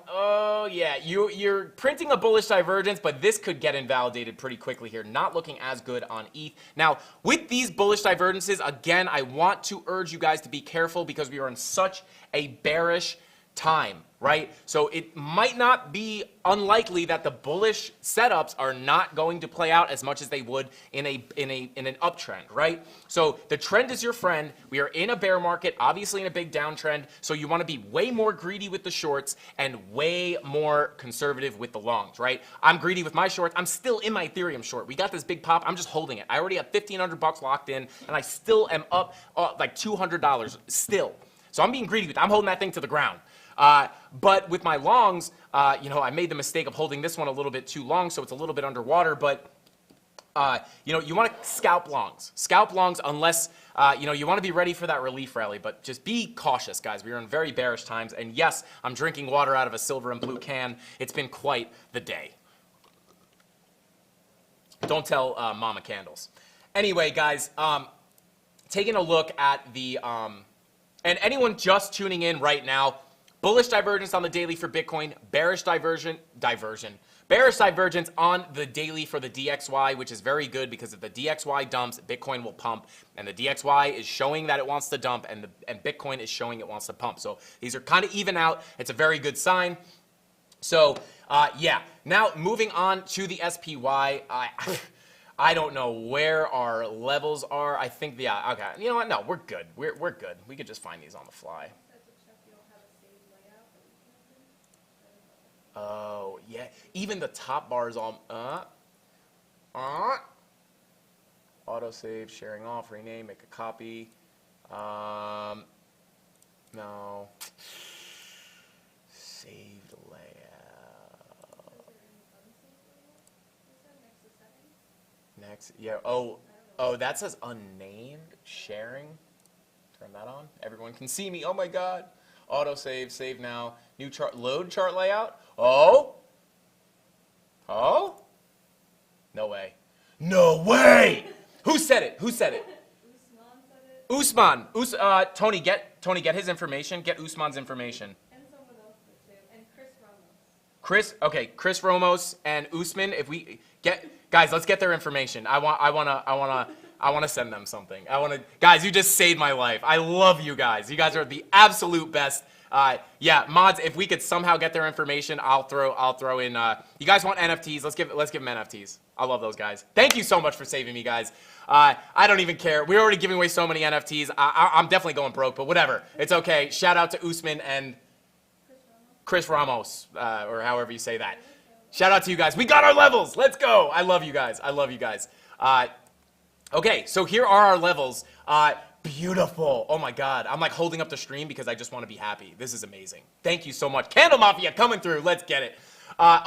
oh yeah, you're printing a bullish divergence, but this could get invalidated pretty quickly here. Not looking as good on ETH. Now, with these bullish divergences, again, I want to urge you guys to be careful, because we are in such a bearish time, right? So it might not be unlikely that the bullish setups are not going to play out as much as they would in an uptrend, right? So the trend is your friend. We are in a bear market, obviously in a big downtrend. So you want to be way more greedy with the shorts and way more conservative with the longs, right? I'm greedy with my shorts. I'm still in my Ethereum short. We got this big pop. I'm just holding it. I already have $1,500 locked in, and I still am up like $200 still. So I'm being greedy with it. I'm holding that thing to the ground. But with my longs, I made the mistake of holding this one a little bit too long, so it's a little bit underwater. But you want to scalp longs. Scalp longs unless you want to be ready for that relief rally. But just be cautious, guys. We are in very bearish times. And yes, I'm drinking water out of a silver and blue can. It's been quite the day. Don't tell Mama Candles. Anyway, guys, taking a look at the and anyone just tuning in right now. Bullish divergence on the daily for Bitcoin, bearish divergence on the daily for the DXY, which is very good, because if the DXY dumps, Bitcoin will pump, and the DXY is showing that it wants to dump, and Bitcoin is showing it wants to pump. So these are kind of even out. It's a very good sign. So yeah, now moving on to the SPY. I don't know where our levels are. I think okay. You know what? No, we're good. We're good. We could just find these on the fly. Oh, yeah. Even the top bar is all, autosave, sharing off, rename, make a copy. No. Saved layout. Next, yeah. Oh, that says unnamed, sharing. Turn that on. Everyone can see me. Oh my God. Autosave, save now. New chart, load chart layout. Oh? No way. No way! Who said it? Usman said it. Usman. Tony, get his information. Get Usman's information. And someone else did too. And Chris Ramos and Usman, if we guys, let's get their information. I want to send them something. Guys, you just saved my life. I love you guys. You guys are the absolute best. Yeah, mods, if we could somehow get their information, I'll throw in, you guys want NFTs? Let's give them NFTs. I love those guys. Thank you so much for saving me, guys. I don't even care. We're already giving away so many NFTs. I'm definitely going broke, but whatever. It's okay. Shout out to Usman and Chris Ramos, or however you say that. Shout out to you guys. We got our levels. Let's go. I love you guys. I love you guys. Okay, so here are our levels. Beautiful. Oh my God. I'm like holding up the stream because I just want to be happy. This is amazing. Thank you so much. CandleMafia coming through. Let's get it.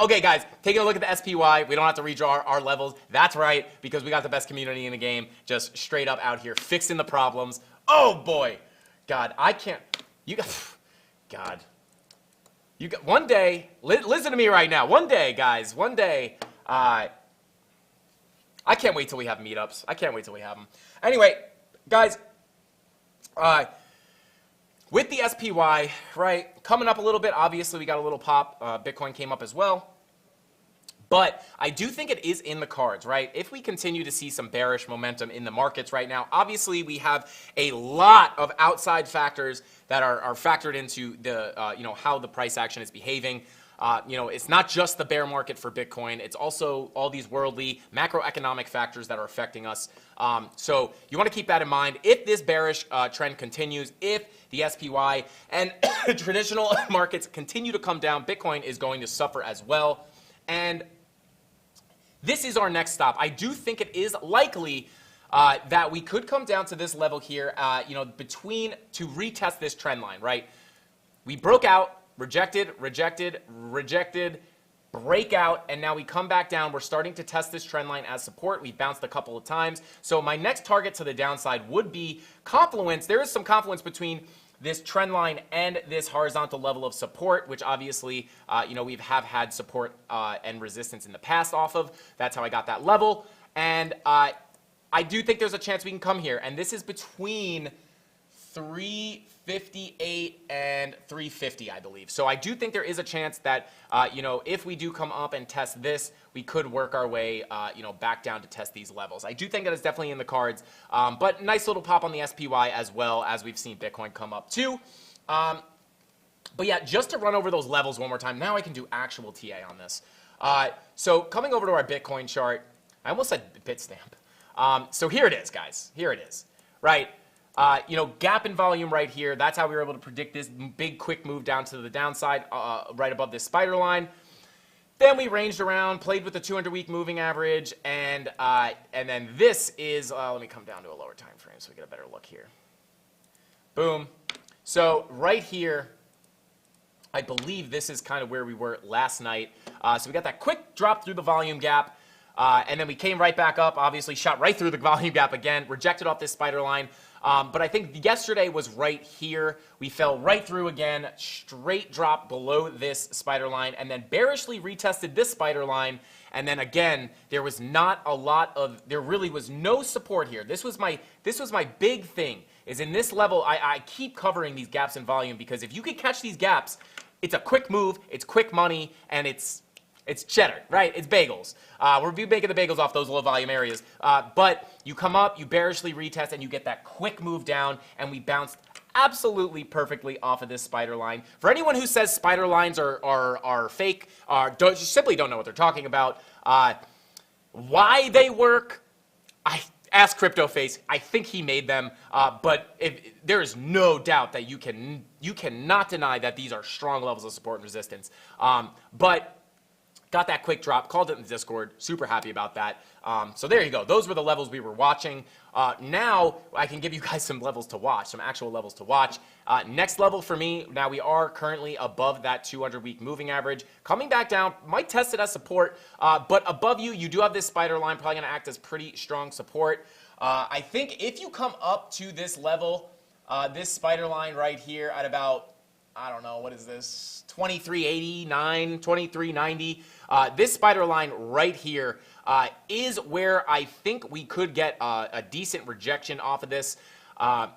Okay, guys, taking a look at the SPY. We don't have to redraw our levels. That's right, because we got the best community in the game, just straight up out here fixing the problems. Oh boy. God, I can't. You got. God. You got one day. Listen to me right now. One day, guys. One day. I can't wait till we have meetups. I can't wait till we have them. Anyway, guys. With the SPY, right, coming up a little bit, obviously we got a little pop. Bitcoin came up as well. But I do think it is in the cards, right? If we continue to see some bearish momentum in the markets right now, obviously we have a lot of outside factors that are factored into the, how the price action is behaving. It's not just the bear market for Bitcoin. It's also all these worldly macroeconomic factors that are affecting us. So you want to keep that in mind. If this bearish trend continues, if the SPY and traditional markets continue to come down, Bitcoin is going to suffer as well. And this is our next stop. I do think it is likely that we could come down to this level here, to retest this trend line, right? We broke out. Rejected, breakout, and now we come back down. We're starting to test this trend line as support. We've bounced a couple of times. So my next target to the downside would be confluence. There is some confluence between this trend line and this horizontal level of support, which obviously, we have had support and resistance in the past off of. That's how I got that level. And I do think there's a chance we can come here. And this is between 358 and 350, I believe. So I do think there is a chance that, if we do come up and test this, we could work our way, back down to test these levels. I do think that is definitely in the cards, but nice little pop on the SPY as well as we've seen Bitcoin come up too. But yeah, just to run over those levels one more time. Now I can do actual TA on this. So coming over to our Bitcoin chart, I almost said Bitstamp. So here it is, guys. Here it is, right? Gap in volume right here. That's how we were able to predict this big, quick move down to the downside, right above this spider line. Then we ranged around, played with the 200-week moving average, and then this is. Let me come down to a lower time frame so we get a better look here. Boom. So right here, I believe this is kind of where we were last night. So we got that quick drop through the volume gap. And then we came right back up, obviously shot right through the volume gap again, rejected off this spider line. But I think yesterday was right here. We fell right through again, straight drop below this spider line, and then bearishly retested this spider line. And then again, there was there really was no support here. This was my big thing, is in this level, I keep covering these gaps in volume, because if you can catch these gaps, it's a quick move, it's quick money, and it's cheddar, right? It's bagels. We're making the bagels off those low volume areas. But you come up, you bearishly retest, and you get that quick move down, and we bounced absolutely perfectly off of this spider line. For anyone who says spider lines are fake, simply don't know what they're talking about, why they work, I ask CryptoFace. I think he made them, but there is no doubt that you cannot deny that these are strong levels of support and resistance. But got that quick drop, called it in the Discord, super happy about that. So there you go. Those were the levels we were watching. Now I can give you guys some levels to watch, some actual levels to watch. Next level for me, now we are currently above that 200-week moving average. Coming back down, might test it as support, but above you do have this spider line, probably going to act as pretty strong support. I think if you come up to this level, this spider line right here at about, I don't know, what is this, 2389, 2390. This spider line right here is where I think we could get a decent rejection off of this.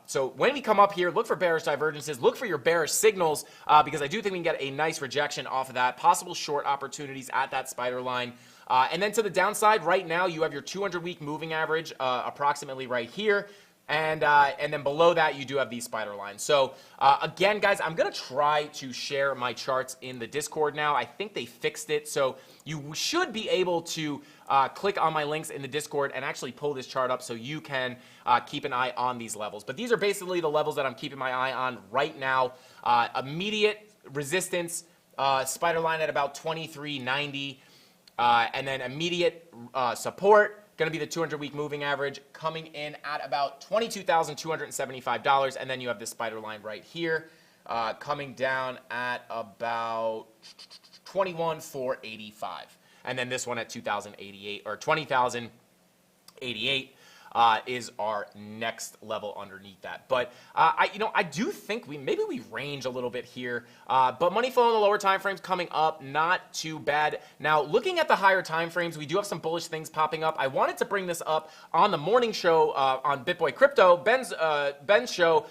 So when we come up here, look for bearish divergences, look for your bearish signals, because I do think we can get a nice rejection off of that, possible short opportunities at that spider line. And then to the downside, right now you have your 200-week moving average approximately right here. And then below that, you do have these spider lines. So again, guys, I'm going to try to share my charts in the Discord now. I think they fixed it. So you should be able to click on my links in the Discord and actually pull this chart up so you can keep an eye on these levels. But these are basically the levels that I'm keeping my eye on right now. Immediate resistance, spider line at about 23.90. And then immediate support, going to be the 200-week moving average coming in at about $22,275. And then you have this spider line right here coming down at about 21,485. And then this one at 2,088 or 20,088 is our next level underneath that. But I do think maybe we range a little bit here. But money flow in the lower time frames coming up, not too bad. Now, looking at the higher time frames, we do have some bullish things popping up. I wanted to bring this up on the morning show on BitBoy Crypto, Ben's show.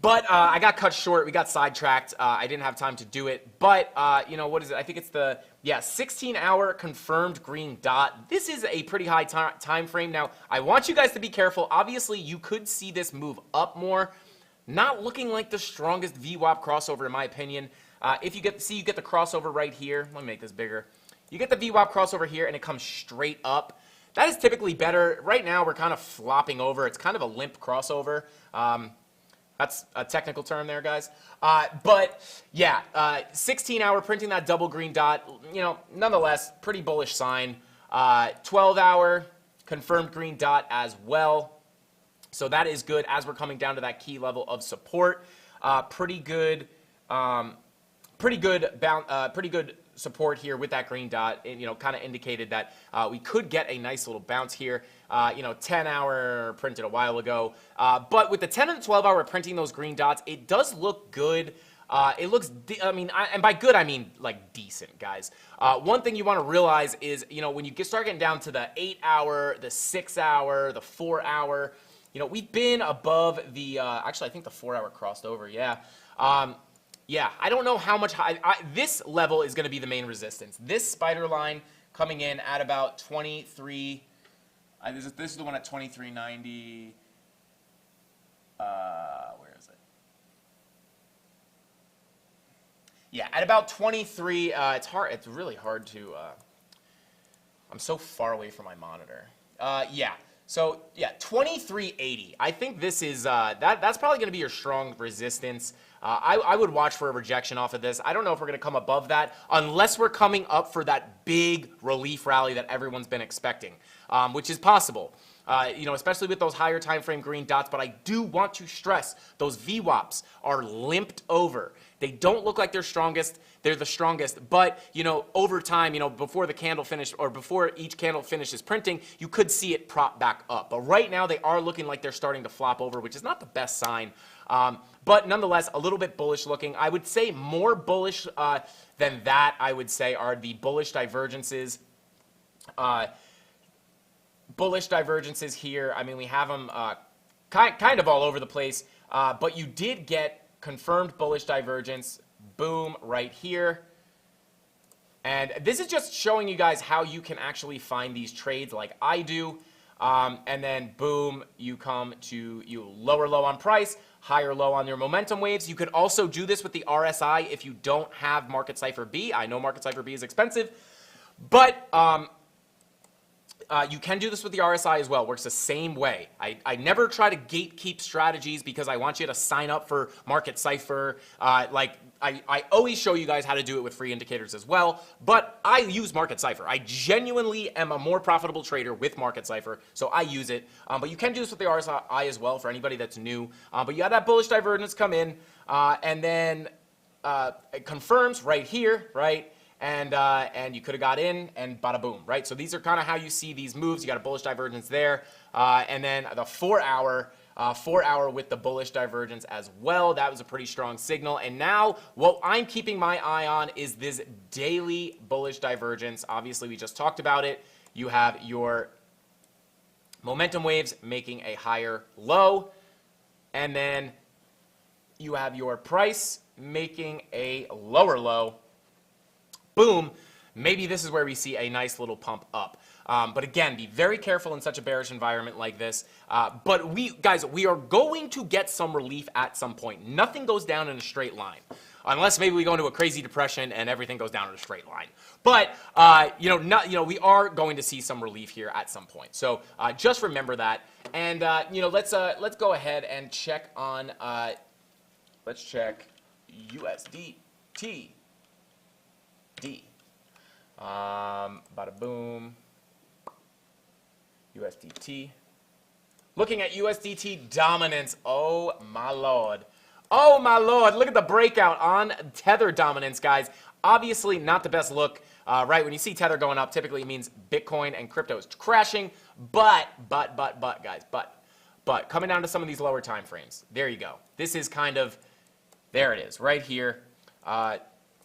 But I got cut short. We got sidetracked. I didn't have time to do it. But, what is it? I think it's the 16-hour confirmed green dot. This is a pretty high time frame. Now, I want you guys to be careful. Obviously, you could see this move up more. Not looking like the strongest VWAP crossover, in my opinion. If you get the crossover right here. Let me make this bigger. You get the VWAP crossover here, and it comes straight up. That is typically better. Right now, we're kind of flopping over. It's kind of a limp crossover. That's a technical term there, guys. But yeah, 16-hour printing that double green dot, nonetheless, pretty bullish sign. 12-hour confirmed green dot as well. So that is good as we're coming down to that key level of support. Pretty good support here with that green dot. And, kind of indicated that we could get a nice little bounce here. 10-hour printed a while ago. But with the 10 and the 12-hour printing those green dots, it does look good. It looks, and by good, I mean like decent, guys. One thing you want to realize is, when you start getting down to the 8-hour, the 6-hour, the 4-hour, we've been above the, actually, I think the 4-hour crossed over, yeah. Yeah, I don't know how much high, this level is going to be the main resistance. This spider line coming in at about 23, this is the one at 23.90, where is it? Yeah, at about 23, it's really hard to, I'm so far away from my monitor. So yeah, 23.80. I think this is, that's probably going to be your strong resistance. I would watch for a rejection off of this. I don't know if we're going to come above that unless we're coming up for that big relief rally that everyone's been expecting, which is possible. Especially with those higher time frame green dots. But I do want to stress those VWAPs are limped over. They don't look like they're strongest. They're the strongest. But, over time, before the candle finish or before each candle finishes printing, you could see it prop back up. But right now, they are looking like they're starting to flop over, which is not the best sign. But nonetheless, a little bit bullish looking. I would say more bullish than that, I would say, are the bullish divergences. Bullish divergences here. I mean, we have them kind of all over the place. But you did get confirmed bullish divergence. Boom, right here. And this is just showing you guys how you can actually find these trades like I do. And then boom, you come to lower low on price, higher low on your momentum waves. You could also do this with the RSI if you don't have Market Cipher B. I know Market Cipher B is expensive, but you can do this with the RSI as well. Works the same way. I never try to gatekeep strategies because I want you to sign up for Market Cipher. I always show you guys how to do it with free indicators as well, but I use Market Cipher. I genuinely am a more profitable trader with Market Cipher, so I use it. But you can do this with the RSI as well for anybody that's new. But you have that bullish divergence come in, and then it confirms right here, right? And you could have got in and bada boom, right? So these are kind of how you see these moves. You got a bullish divergence there, and then the 4-hour with the bullish divergence as well. That was a pretty strong signal. And now what I'm keeping my eye on is this daily bullish divergence. Obviously, we just talked about it. You have your momentum waves making a higher low. And then you have your price making a lower low. Boom. Maybe this is where we see a nice little pump up. But again, be very careful in such a bearish environment like this. But guys, we are going to get some relief at some point. Nothing goes down in a straight line. Unless maybe we go into a crazy depression and everything goes down in a straight line. But we are going to see some relief here at some point. So just remember that. And let's go ahead and check on let's check USDT. Bada boom. USDT. Looking at USDT dominance. Oh my lord. Oh my lord, look at the breakout on Tether dominance, guys. Obviously not the best look, right? When you see Tether going up, typically it means Bitcoin and crypto is crashing, but guys, coming down to some of these lower time frames. There you go. This is kind of, there it is, right here. All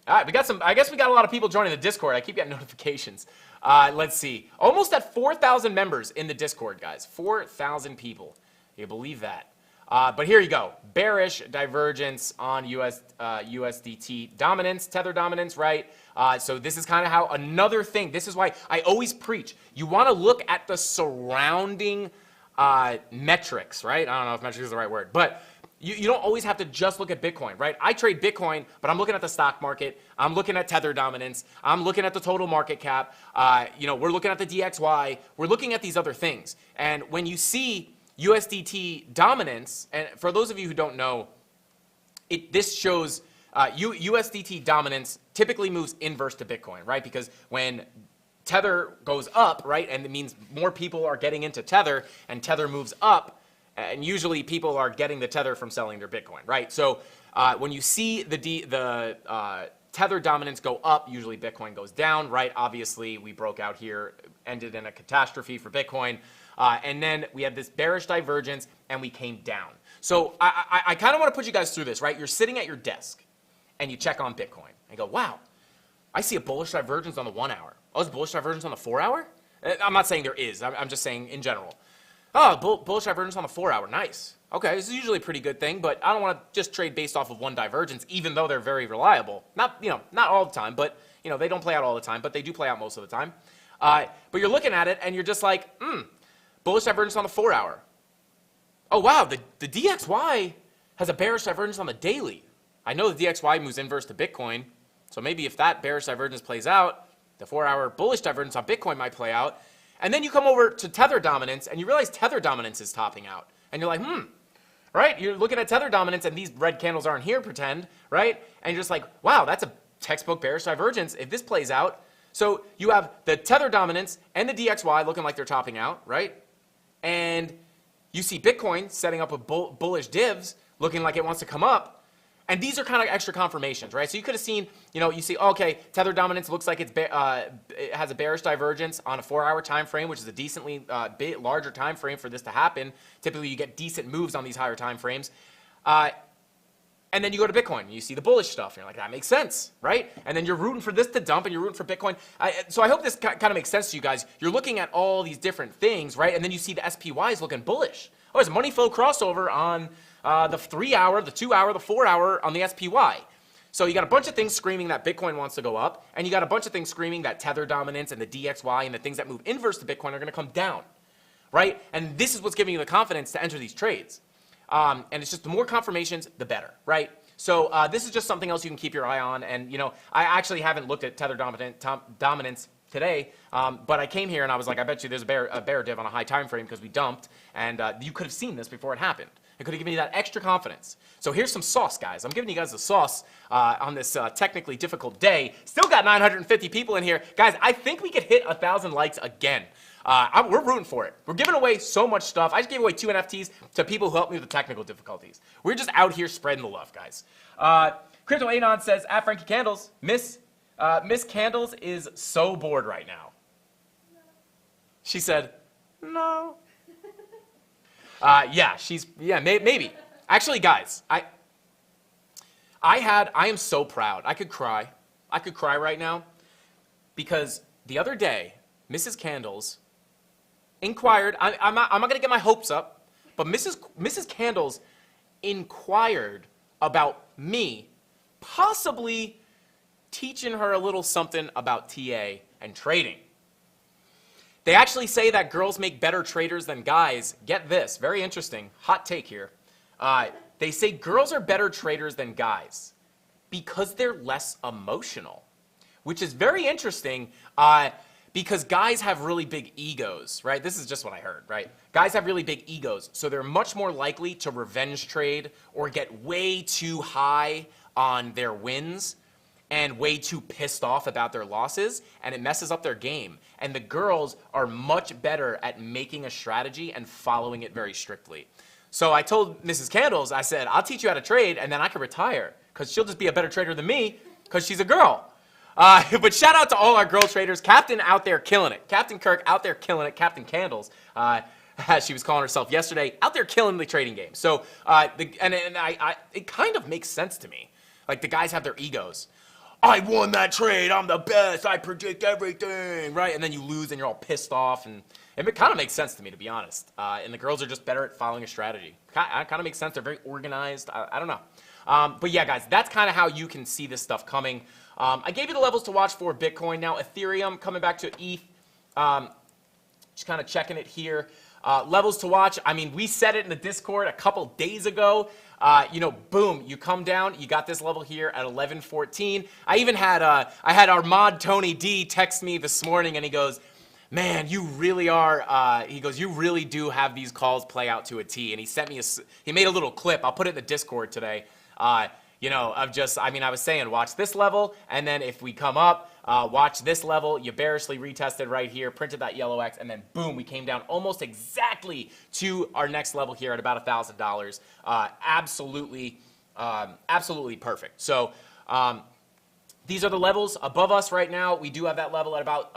right, we got some, I guess we got a lot of people joining the Discord. I keep getting notifications. Let's see. Almost at 4,000 members in the Discord, guys. 4,000 people. You believe that? But here you go. Bearish divergence on USDT dominance, Tether dominance, right? So this is kind of how another thing. This is why I always preach. You want to look at the surrounding metrics, right? I don't know if metrics is the right word, but you don't always have to just look at Bitcoin, right? I trade Bitcoin, but I'm looking at the stock market. I'm looking at Tether dominance. I'm looking at the total market cap. We're looking at the DXY. We're looking at these other things. And when you see USDT dominance, and for those of you who don't know, this shows USDT dominance typically moves inverse to Bitcoin, right? Because when Tether goes up, right, and it means more people are getting into Tether, and Tether moves up, and usually people are getting the Tether from selling their Bitcoin, right? So when you see the Tether dominance go up, usually Bitcoin goes down, right? Obviously, we broke out here, ended in a catastrophe for Bitcoin. And then we had this bearish divergence, and we came down. So I kind of want to put you guys through this, right? You're sitting at your desk, and you check on Bitcoin. And go, wow, I see a bullish divergence on the 1 hour. Oh, is bullish divergence on the 4 hour? I'm not saying there is. I'm just saying in general. Oh, bullish divergence on the 4 hour. Nice. Okay, this is usually a pretty good thing, but I don't want to just trade based off of one divergence, even though they're very reliable. Not all the time, but they don't play out all the time, but they do play out most of the time. But you're looking at it, and you're just like, bullish divergence on the 4 hour. Oh, wow, the DXY has a bearish divergence on the daily. I know the DXY moves inverse to Bitcoin, so maybe if that bearish divergence plays out, the 4 hour bullish divergence on Bitcoin might play out. And then you come over to Tether dominance, and you realize Tether dominance is topping out. And you're like, right? You're looking at Tether dominance, and these red candles aren't here, pretend, right? And you're just like, wow, that's a textbook bearish divergence if this plays out. So you have the Tether dominance and the DXY looking like they're topping out, right? And you see Bitcoin setting up a bullish divs looking like it wants to come up. And these are kind of extra confirmations, right? So you could have seen, you see, okay, Tether dominance looks like it has a bearish divergence on a 4 hour time frame, which is a decently bit larger time frame for this to happen. Typically, you get decent moves on these higher time frames. And then you go to Bitcoin, and you see the bullish stuff, and you're like, that makes sense, right? And then you're rooting for this to dump, and you're rooting for Bitcoin. So I hope this kind of makes sense to you guys. You're looking at all these different things, right? And then you see the SPYs looking bullish. Oh, there's a money flow crossover on the 3 hour, the 2 hour, the 4 hour on the SPY. So you got a bunch of things screaming that Bitcoin wants to go up, and you got a bunch of things screaming that Tether dominance and the DXY and the things that move inverse to Bitcoin are going to come down, right? And this is what's giving you the confidence to enter these trades. And it's just the more confirmations, the better, right? So this is just something else you can keep your eye on. And, I actually haven't looked at Tether dominance today, but I came here and I was like, I bet you there's a bear div on a high time frame because we dumped. And you could have seen this before it happened. It could have given you that extra confidence. So here's some sauce, guys. I'm giving you guys the sauce on this technically difficult day. Still got 950 people in here. Guys, I think we could hit 1,000 likes again. We're rooting for it. We're giving away so much stuff. I just gave away 2 NFTs to people who helped me with the technical difficulties. We're just out here spreading the love, guys. Crypto Anon says, at Frankie Candles, Miss Candles is so bored right now. No. She said, no. Maybe. Actually, guys, I am so proud. I could cry. I could cry right now because the other day, Mrs. Candles inquired. I'm not going to get my hopes up, but Mrs. Candles inquired about me possibly teaching her a little something about TA and trading. They actually say that girls make better traders than guys. Get this, very interesting, hot take here. They say girls are better traders than guys because they're less emotional, which is very interesting because guys have really big egos, right? This is just what I heard, right? Guys have really big egos, so they're much more likely to revenge trade or get way too high on their wins and way too pissed off about their losses, and it messes up their game. And the girls are much better at making a strategy and following it very strictly. So I told Mrs. Candles, I said, I'll teach you how to trade, and then I can retire, because she'll just be a better trader than me, because she's a girl. But shout out to all our girl traders. Captain out there killing it. Captain Kirk out there killing it. Captain Candles, as she was calling herself yesterday, out there killing the trading game. So it kind of makes sense to me. Like, the guys have their egos. I won that trade. I'm the best. I predict everything, right? And then you lose and you're all pissed off. And it kind of makes sense to me, to be honest. And the girls are just better at following a strategy. Kind of makes sense. They're very organized. I don't know. But yeah, guys, that's kind of how you can see this stuff coming. I gave you the levels to watch for Bitcoin. Now, Ethereum, coming back to ETH. Just kind of checking it here. Levels to watch. I mean, we said it in the Discord a couple days ago. Boom, you come down, you got this level here at 1114. I even had our mod Tony D text me this morning, and he goes, man, you really are, he goes, you really do have these calls play out to a T. And he sent me he made a little clip. I'll put it in the Discord today. I was saying, watch this level, and then if we come up, watch this level. You bearishly retested right here, printed that yellow X, and then boom, we came down almost exactly to our next level here at about $1,000. Absolutely perfect. So these are the levels above us right now. We do have that level at about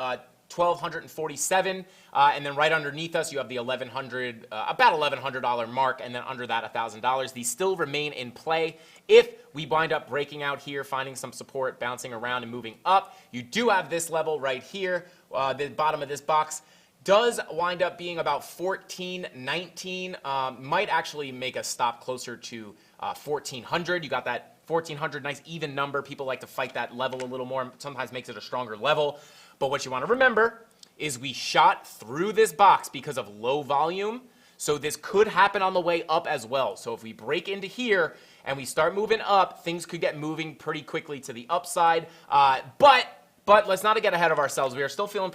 1,247, and then right underneath us you have the about $1,100 mark, and then under that $1,000. These still remain in play. If we wind up breaking out here, finding some support, bouncing around and moving up, you do have this level right here. The bottom of this box does wind up being about 1419. Might actually make a stop closer to 1400. You got that 1400, nice even number. People like to fight that level a little more. Sometimes makes it a stronger level. But what you want to remember is we shot through this box because of low volume. So this could happen on the way up as well. So if we break into here and we start moving up, things could get moving pretty quickly to the upside. But let's not get ahead of ourselves. We are still feeling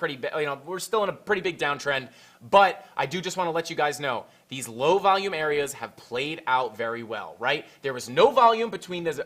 we're still in a pretty big downtrend. But I do just want to let you guys know, these low volume areas have played out very well, right? There was no volume between this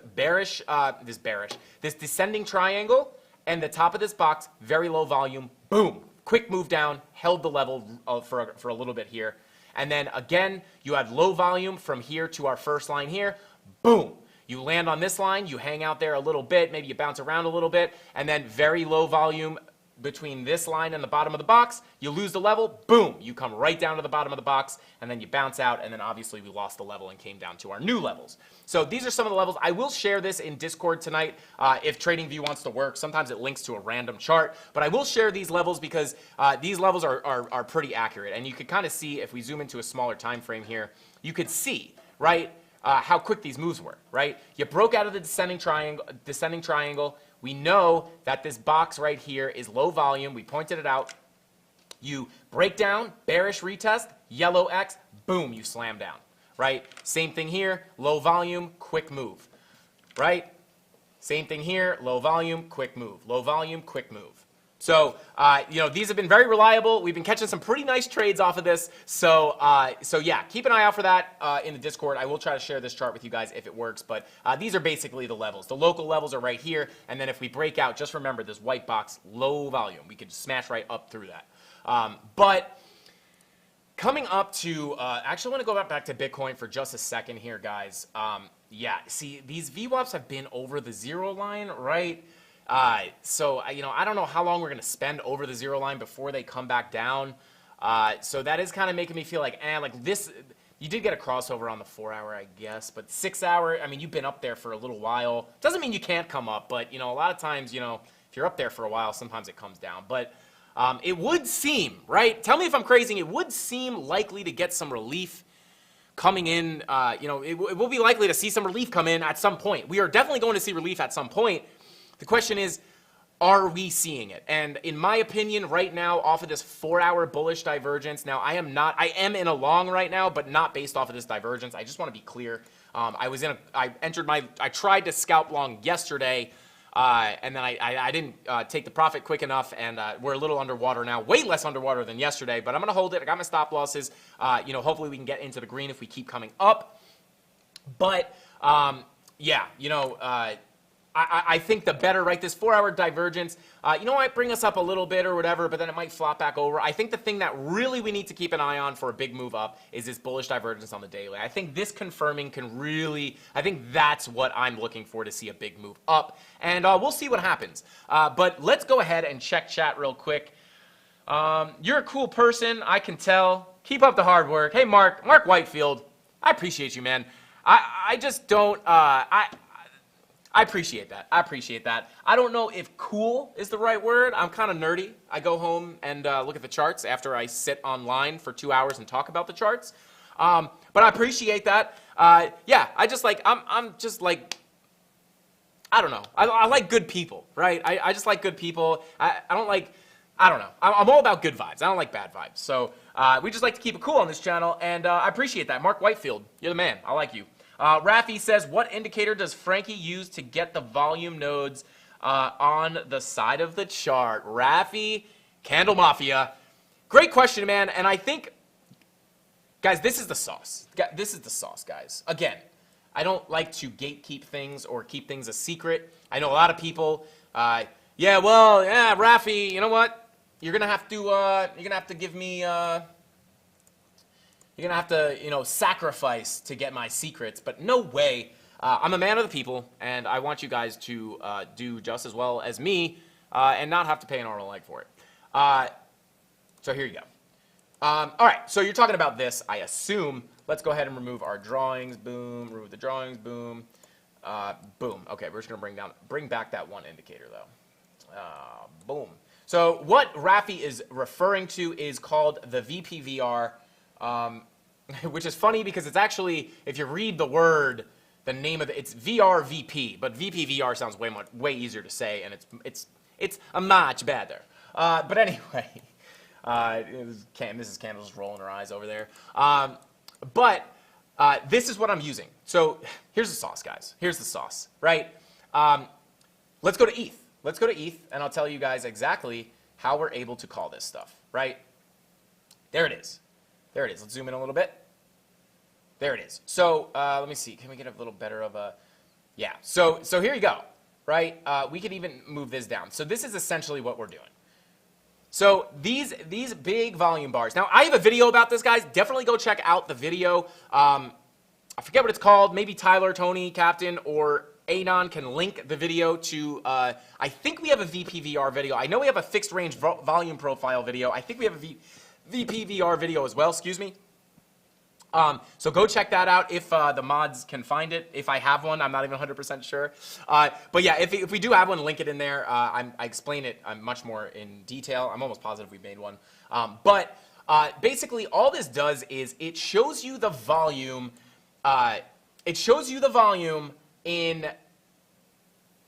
descending triangle and the top of this box, very low volume, boom, quick move down, held the level for a little bit here. And then again, you had low volume from here to our first line here, boom. You land on this line, you hang out there a little bit, maybe you bounce around a little bit, and then very low volume between this line and the bottom of the box, you lose the level, boom, you come right down to the bottom of the box, and then you bounce out, and then obviously we lost the level and came down to our new levels. So these are some of the levels. I will share this in Discord tonight if TradingView wants to work. Sometimes it links to a random chart, but I will share these levels because these levels are pretty accurate, and you can kind of see, if we zoom into a smaller time frame here, you could see, right, how quick these moves were, right? You broke out of the descending triangle. We know that this box right here is low volume. We pointed it out. You break down, bearish retest, yellow X, boom, you slam down, right? Same thing here, low volume, quick move, right? Same thing here, low volume, quick move, low volume, quick move. So, these have been very reliable. We've been catching some pretty nice trades off of this. So yeah, keep an eye out for that in the Discord. I will try to share this chart with you guys if it works. But these are basically the levels. The local levels are right here. And then if we break out, just remember this white box, low volume. We could smash right up through that. But coming up to, actually I want to go back to Bitcoin for just a second here, guys. Yeah, see, these VWAPs have been over the zero line, right? So I don't know how long we're going to spend over the zero line before they come back down. So that is kind of making me feel like this, you did get a crossover on the 4 hour, I guess, but 6 hour, I mean, you've been up there for a little while. Doesn't mean you can't come up, but, a lot of times, if you're up there for a while, sometimes it comes down. But it would seem, right? Tell me if I'm crazy. It would seem likely to get some relief coming in, it will be likely to see some relief come in at some point. We are definitely going to see relief at some point. The question is, are we seeing it? And in my opinion, right now, off of this 4-hour bullish divergence, now I am in a long right now, but not based off of this divergence. I just want to be clear. I tried to scalp long yesterday, and then I didn't take the profit quick enough, and we're a little underwater now, way less underwater than yesterday, but I'm going to hold it. I got my stop losses. Hopefully we can get into the green if we keep coming up. But, I think the better, right, this 4-hour divergence, might bring us up a little bit or whatever, but then it might flop back over. I think the thing that really we need to keep an eye on for a big move up is this bullish divergence on the daily. I think this confirming I think that's what I'm looking for to see a big move up, and we'll see what happens. But let's go ahead and check chat real quick. You're a cool person, I can tell. Keep up the hard work. Hey, Mark Whitefield, I appreciate you, man. I just don't, I appreciate that. I don't know if cool is the right word. I'm kind of nerdy. I go home and look at the charts after I sit online for 2 hours and talk about the charts. But I appreciate that. I'm just like, I don't know. I like good people, right? I just like good people. I don't know. I'm all about good vibes. I don't like bad vibes. So we just like to keep it cool on this channel, and I appreciate that. Mark Whitefield, you're the man. I like you. Rafi says, what indicator does Frankie use to get the volume nodes on the side of the chart? Rafi, CandleMafia. Great question, man. And I think, guys, this is the sauce. This is the sauce, guys. Again, I don't like to gatekeep things or keep things a secret. I know a lot of people, Rafi, you know what? You're gonna have to give me you're going to have to, sacrifice to get my secrets, but no way. I'm a man of the people, and I want you guys to do just as well as me and not have to pay an arm and a leg for it. So here you go. All right, so you're talking about this, I assume. Let's go ahead and remove our drawings. Boom. Remove the drawings. Boom. Boom. Okay, we're just going to bring back that one indicator, though. Boom. So what Rafi is referring to is called the VPVR. Which is funny because it's actually, if you read the word, the name of it's VRVP, but VPVR sounds way easier to say, and it's a much better. But anyway, Mrs. Candle's rolling her eyes over there. This is what I'm using. So here's the sauce, guys. Here's the sauce, right? Let's go to ETH. Let's go to ETH, and I'll tell you guys exactly how we're able to call this stuff, right? There it is. There it is. Let's zoom in a little bit. There it is. So let me see. Can we get a little better of a... Yeah. So here you go, right? We could even move this down. So this is essentially what we're doing. So these big volume bars. Now, I have a video about this, guys. Definitely go check out the video. I forget what it's called. Maybe Tyler, Tony, Captain, or Anon can link the video to... I think we have a VPVR video. I know we have a fixed range volume profile video. I think we have a VPVR video as well, excuse me. So go check that out if the mods can find it. If I have one, I'm not even 100% sure. But yeah, if we do have one, link it in there. I explain it much more in detail. I'm almost positive we made one. Basically, all this does is it shows you the volume. It shows you the volume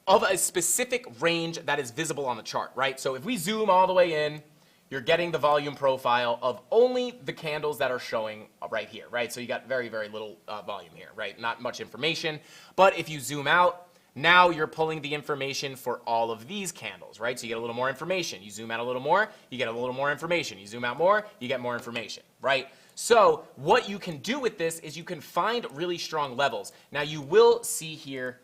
of a specific range that is visible on the chart, right? So if we zoom all the way in, you're getting the volume profile of only the candles that are showing right here, right? So you got very, very little volume here, right? Not much information. But if you zoom out, now you're pulling the information for all of these candles, right? So you get a little more information. You zoom out a little more, you get a little more information. You zoom out more, you get more information, right? So what you can do with this is you can find really strong levels. Now you will see here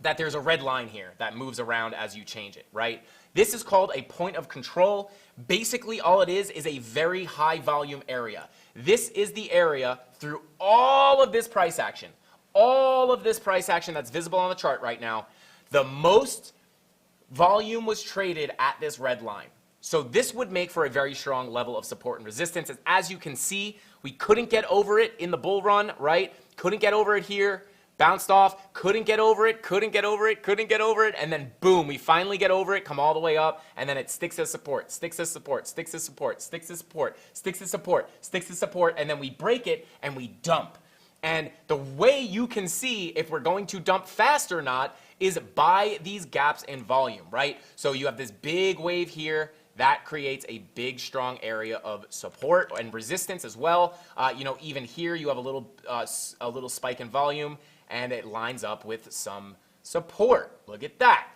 that there's a red line here that moves around as you change it, right? This is called a point of control. Basically, all it is a very high volume area. This is the area through all of this price action. All of this price action that's visible on the chart right now, the most volume was traded at this red line. So this would make for a very strong level of support and resistance. As you can see, we couldn't get over it in the bull run, right? Couldn't get over it here. bounced off, couldn't get over it, and then boom, we finally get over it, come all the way up, and then it sticks as support, sticks as support, sticks as support, sticks as support, sticks as support, sticks as support, and then we break it and we dump. And the way you can see if we're going to dump fast or not is by these gaps in volume, right? So you have this big wave here. That creates a big, strong area of support and resistance as well. Even here you have a little spike in volume, and it lines up with some support. Look at that.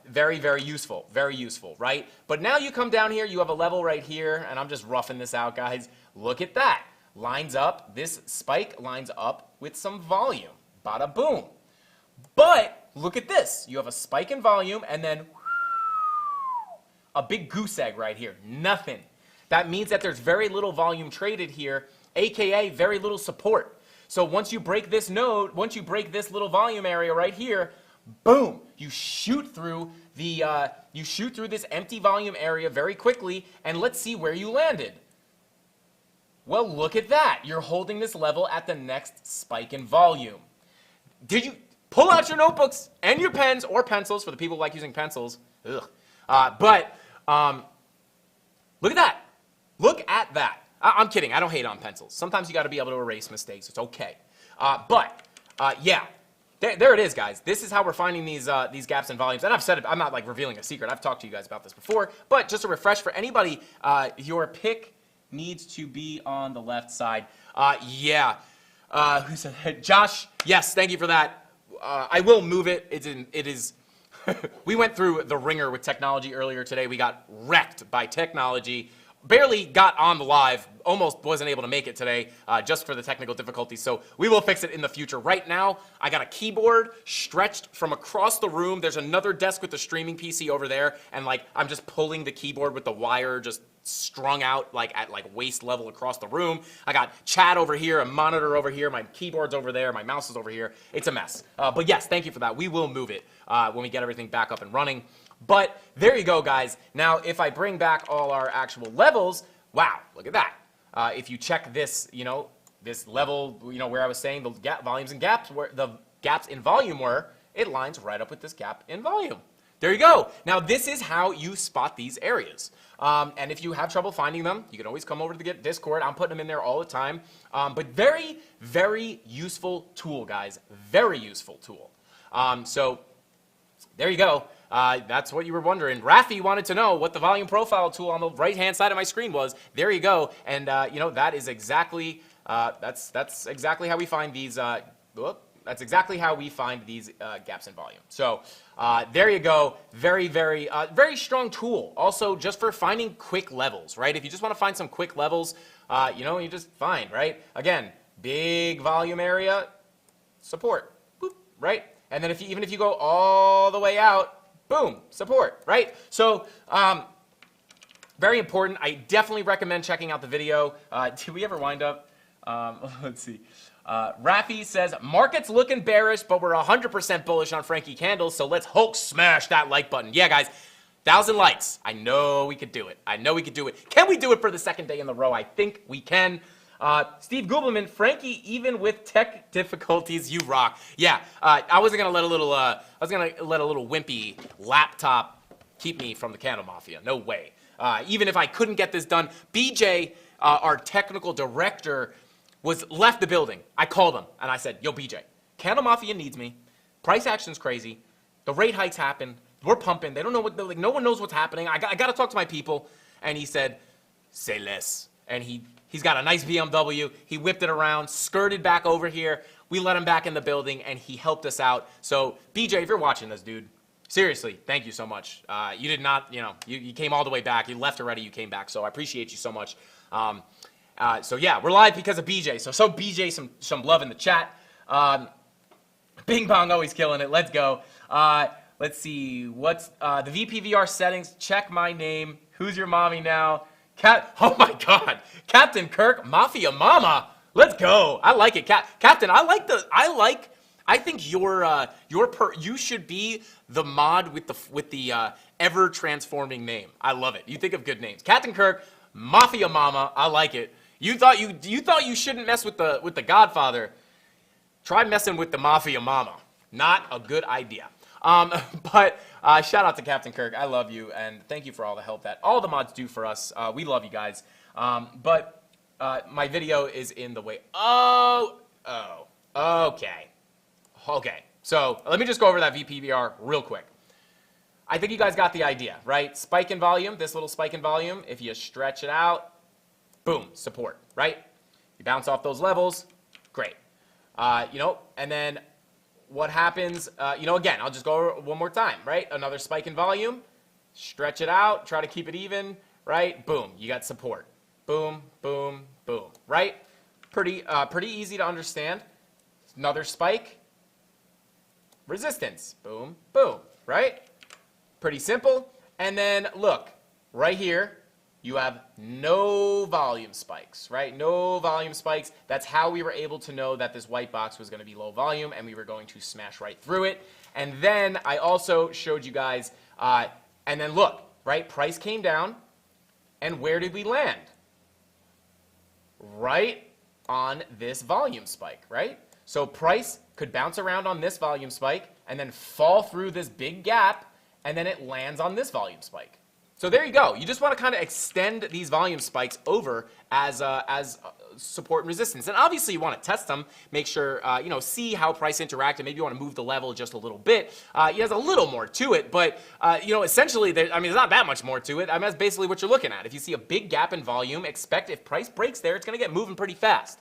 Very, very useful, right? But now you come down here, you have a level right here, and I'm just roughing this out, guys. Look at that. Lines up, this spike lines up with some volume. Bada boom. But look at this. You have a spike in volume and then a big goose egg right here. Nothing. That means that there's very little volume traded here, aka very little support. So once you break this node, once you break this little volume area right here, boom, you shoot through this empty volume area very quickly, and let's see where you landed. Well, look at that. You're holding this level at the next spike in volume. Did you pull out your notebooks and your pens or pencils for the people who like using pencils? Ugh. Look at that. Look at that. I'm kidding. I don't hate on pencils. Sometimes you got to be able to erase mistakes. It's okay. Yeah. There it is, guys. This is how we're finding these gaps in volumes. And I've said it. I'm not like revealing a secret. I've talked to you guys about this before. But just a refresh for anybody, your pick needs to be on the left side. Yeah. Who said? Josh. Yes. Thank you for that. I will move it. It is. We went through the ringer with technology earlier today. We got wrecked by technology. Barely got on the live. Almost wasn't able to make it today just for the technical difficulties. So we will fix it in the future. Right now, I got a keyboard stretched from across the room. There's another desk with the streaming PC over there. And I'm just pulling the keyboard with the wire just strung out at waist level across the room. I got chat over here, a monitor over here, my keyboard's over there, my mouse is over here. It's a mess. But yes, thank you for that. We will move it when we get everything back up and running. But there you go, guys. Now, if I bring back all our actual levels, wow, look at that. If you check this, this level, where I was saying the volumes and gaps, where the gaps in volume were, it lines right up with this gap in volume. There you go. Now, this is how you spot these areas. And if you have trouble finding them, you can always come over to the Discord. I'm putting them in there all the time. But very, very useful tool, guys. Very useful tool. So there you go. That's what you were wondering. Rafi wanted to know what the volume profile tool on the right-hand side of my screen was. There you go. And, that is exactly, that's exactly how we find these, that's exactly how we find these gaps in volume. So there you go. Very, very, very strong tool. Also, just for finding quick levels, right? If you just want to find some quick levels, you just find, right? Again, big volume area, support, boop, right? And then even if you go all the way out, boom, support, right? So very important. I definitely recommend checking out the video. Did we ever wind up? Let's see. Rafi says, market's looking bearish, but we're 100% bullish on Frankie Candles, so let's Hulk smash that like button. Yeah, guys, 1,000 likes. I know we could do it. I know we could do it. Can we do it for the second day in the row? I think we can. Steve Gubelman, Frankie, even with tech difficulties, you rock. Yeah, I wasn't gonna let a little, wimpy laptop keep me from the CandleMafia. No way. Even if I couldn't get this done, BJ, our technical director, left the building. I called him and I said, "Yo, BJ, CandleMafia needs me. Price action's crazy. The rate hikes happen. We're pumping. They don't know what. No one knows what's happening. I got to talk to my people." And he said, "Say less." And he's got a nice BMW. He whipped it around, skirted back over here. We let him back in the building, and he helped us out. So, BJ, if you're watching this, dude, seriously, thank you so much. You did not, you came all the way back. You left already. You came back. So I appreciate you so much. So yeah, we're live because of BJ. So BJ, some love in the chat. Bing Bong always killing it. Let's go. Let's see. What's the VPVR settings? Check my name. Who's your mommy now? Oh my God, Captain Kirk, Mafia Mama. Let's go. I like it, Captain. I think you should be the mod with the ever transforming name. I love it. You think of good names, Captain Kirk, Mafia Mama. I like it. You thought you shouldn't mess with the Godfather. Try messing with the Mafia Mama. Not a good idea. But shout out to Captain Kirk. I love you, and thank you for all the help that all the mods do for us. We love you guys. But my video is in the way. Okay. Okay. So let me just go over that VPVR real quick. I think you guys got the idea, right? Spike in volume, this little spike in volume. If you stretch it out, boom, support, right? You bounce off those levels, great. And then what happens, again, I'll just go over it one more time, right? Another spike in volume, stretch it out, try to keep it even, right? Boom, you got support. Boom, boom, boom, right? Pretty easy to understand. Another spike, resistance, boom, boom, right? Pretty simple. And then look, right here, you have no volume spikes, right? No volume spikes. That's how we were able to know that this white box was going to be low volume and we were going to smash right through it. And then I also showed you guys, and then look, right? Price came down, and where did we land? Right on this volume spike, right? So price could bounce around on this volume spike and then fall through this big gap, and then it lands on this volume spike. So there you go. You just want to kind of extend these volume spikes over as support and resistance. And obviously you want to test them, make sure, see how price interact, and maybe you want to move the level just a little bit. There's a little more to it, but, essentially, there's not that much more to it. That's basically what you're looking at. If you see a big gap in volume, expect if price breaks there, it's going to get moving pretty fast.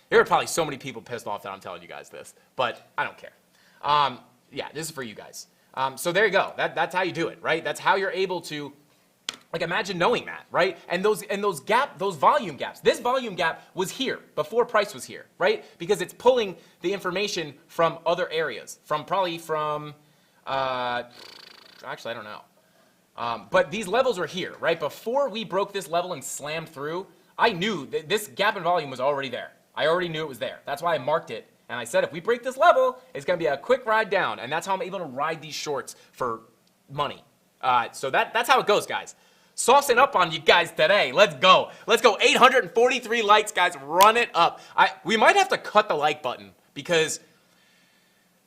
There are probably so many people pissed off that I'm telling you guys this, but I don't care. This is for you guys. So there you go. That's how you do it, right? That's how you're able to, imagine knowing that, right? And those volume gaps. This volume gap was here before price was here, right? Because it's pulling the information from other areas, actually, I don't know. But these levels were here, right? Before we broke this level and slammed through, I knew that this gap in volume was already there. I already knew it was there. That's why I marked it. And I said, if we break this level, it's going to be a quick ride down. And that's how I'm able to ride these shorts for money. So that's how it goes, guys. Saucing up on you guys today. Let's go. Let's go. 843 likes, guys. Run it up. We might have to cut the like button because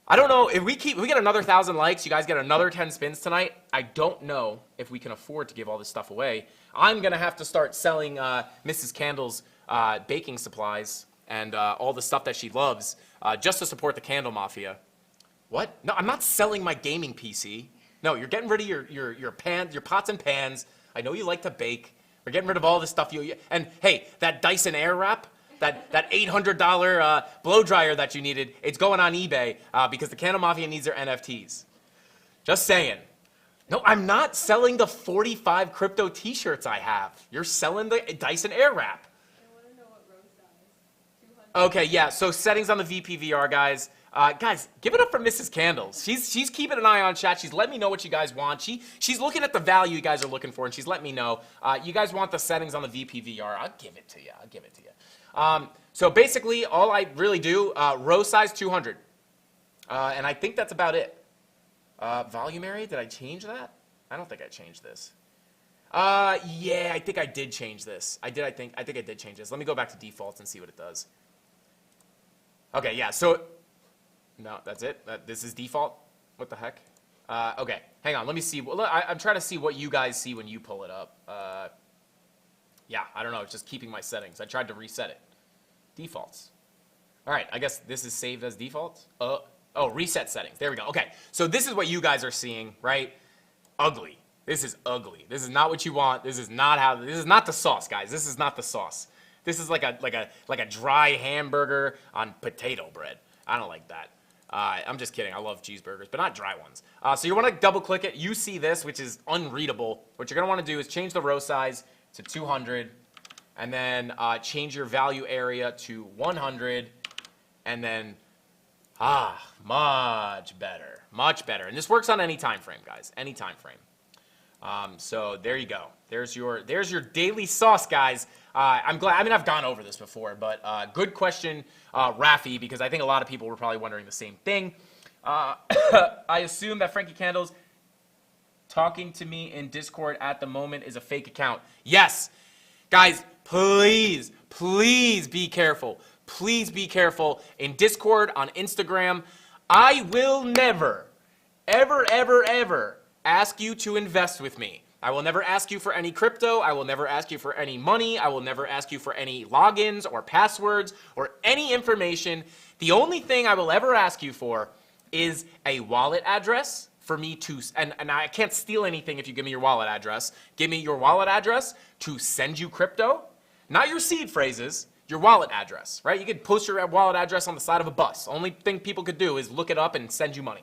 I don't know if we get another 1,000 likes. You guys get another 10 spins tonight. I don't know if we can afford to give all this stuff away. I'm gonna have to start selling Mrs. Candle's baking supplies and all the stuff that she loves just to support the CandleMafia. What? No, I'm not selling my gaming PC. No, you're getting rid of your pots and pans. I know you like to bake. We're getting rid of all this stuff. And hey, that Dyson Airwrap, that $800 blow dryer that you needed, it's going on eBay because the CandleMafia needs their NFTs. Just saying. No, I'm not selling the 45 crypto t-shirts I have. You're selling the Dyson Airwrap. I want to know what row size. 200. Okay, yeah. So settings on the VPVR, guys. Guys, give it up for Mrs. Candles. She's keeping an eye on chat. She's letting me know what you guys want. She's looking at the value you guys are looking for, and she's letting me know. You guys want the settings on the VPVR. I'll give it to you. So basically, all I really do, row size 200. And I think that's about it. Volume area, did I change that? I don't think I changed this. Yeah, I think I did change this. I think I did change this. Let me go back to defaults and see what it does. Okay, yeah, so... No, that's it. This is default. What the heck? Okay, hang on. Let me see. I'm trying to see what you guys see when you pull it up. Yeah, I don't know. It's just keeping my settings. I tried to reset it. Defaults. All right, I guess this is saved as default. Oh, reset settings. There we go. Okay, so this is what you guys are seeing, right? Ugly. This is ugly. This is not what you want. This is not the sauce, guys. This is not the sauce. This is like a dry hamburger on potato bread. I don't like that. I'm just kidding. I love cheeseburgers, but not dry ones. So you want to double click it. You see this, which is unreadable. What you're going to want to do is change the row size to 200, and then change your value area to 100, and then, much better. Much better. And this works on any time frame, guys. Any time frame. So there you go. There's your daily sauce, guys. I'm glad. I mean, I've gone over this before, but good question, Rafi, because I think a lot of people were probably wondering the same thing. I assume that Frankie Candles talking to me in Discord at the moment is a fake account. Yes, guys, please be careful. Please be careful. In Discord, on Instagram, I will never, ever, ever, ever ask you to invest with me. I will never ask you for any crypto. I will never ask you for any money. I will never ask you for any logins or passwords or any information. The only thing I will ever ask you for is a wallet address for me to, and I can't steal anything if you give me your wallet address. Give me your wallet address to send you crypto, not your seed phrases, your wallet address, right? You could post your wallet address on the side of a bus. Only thing people could do is look it up and send you money.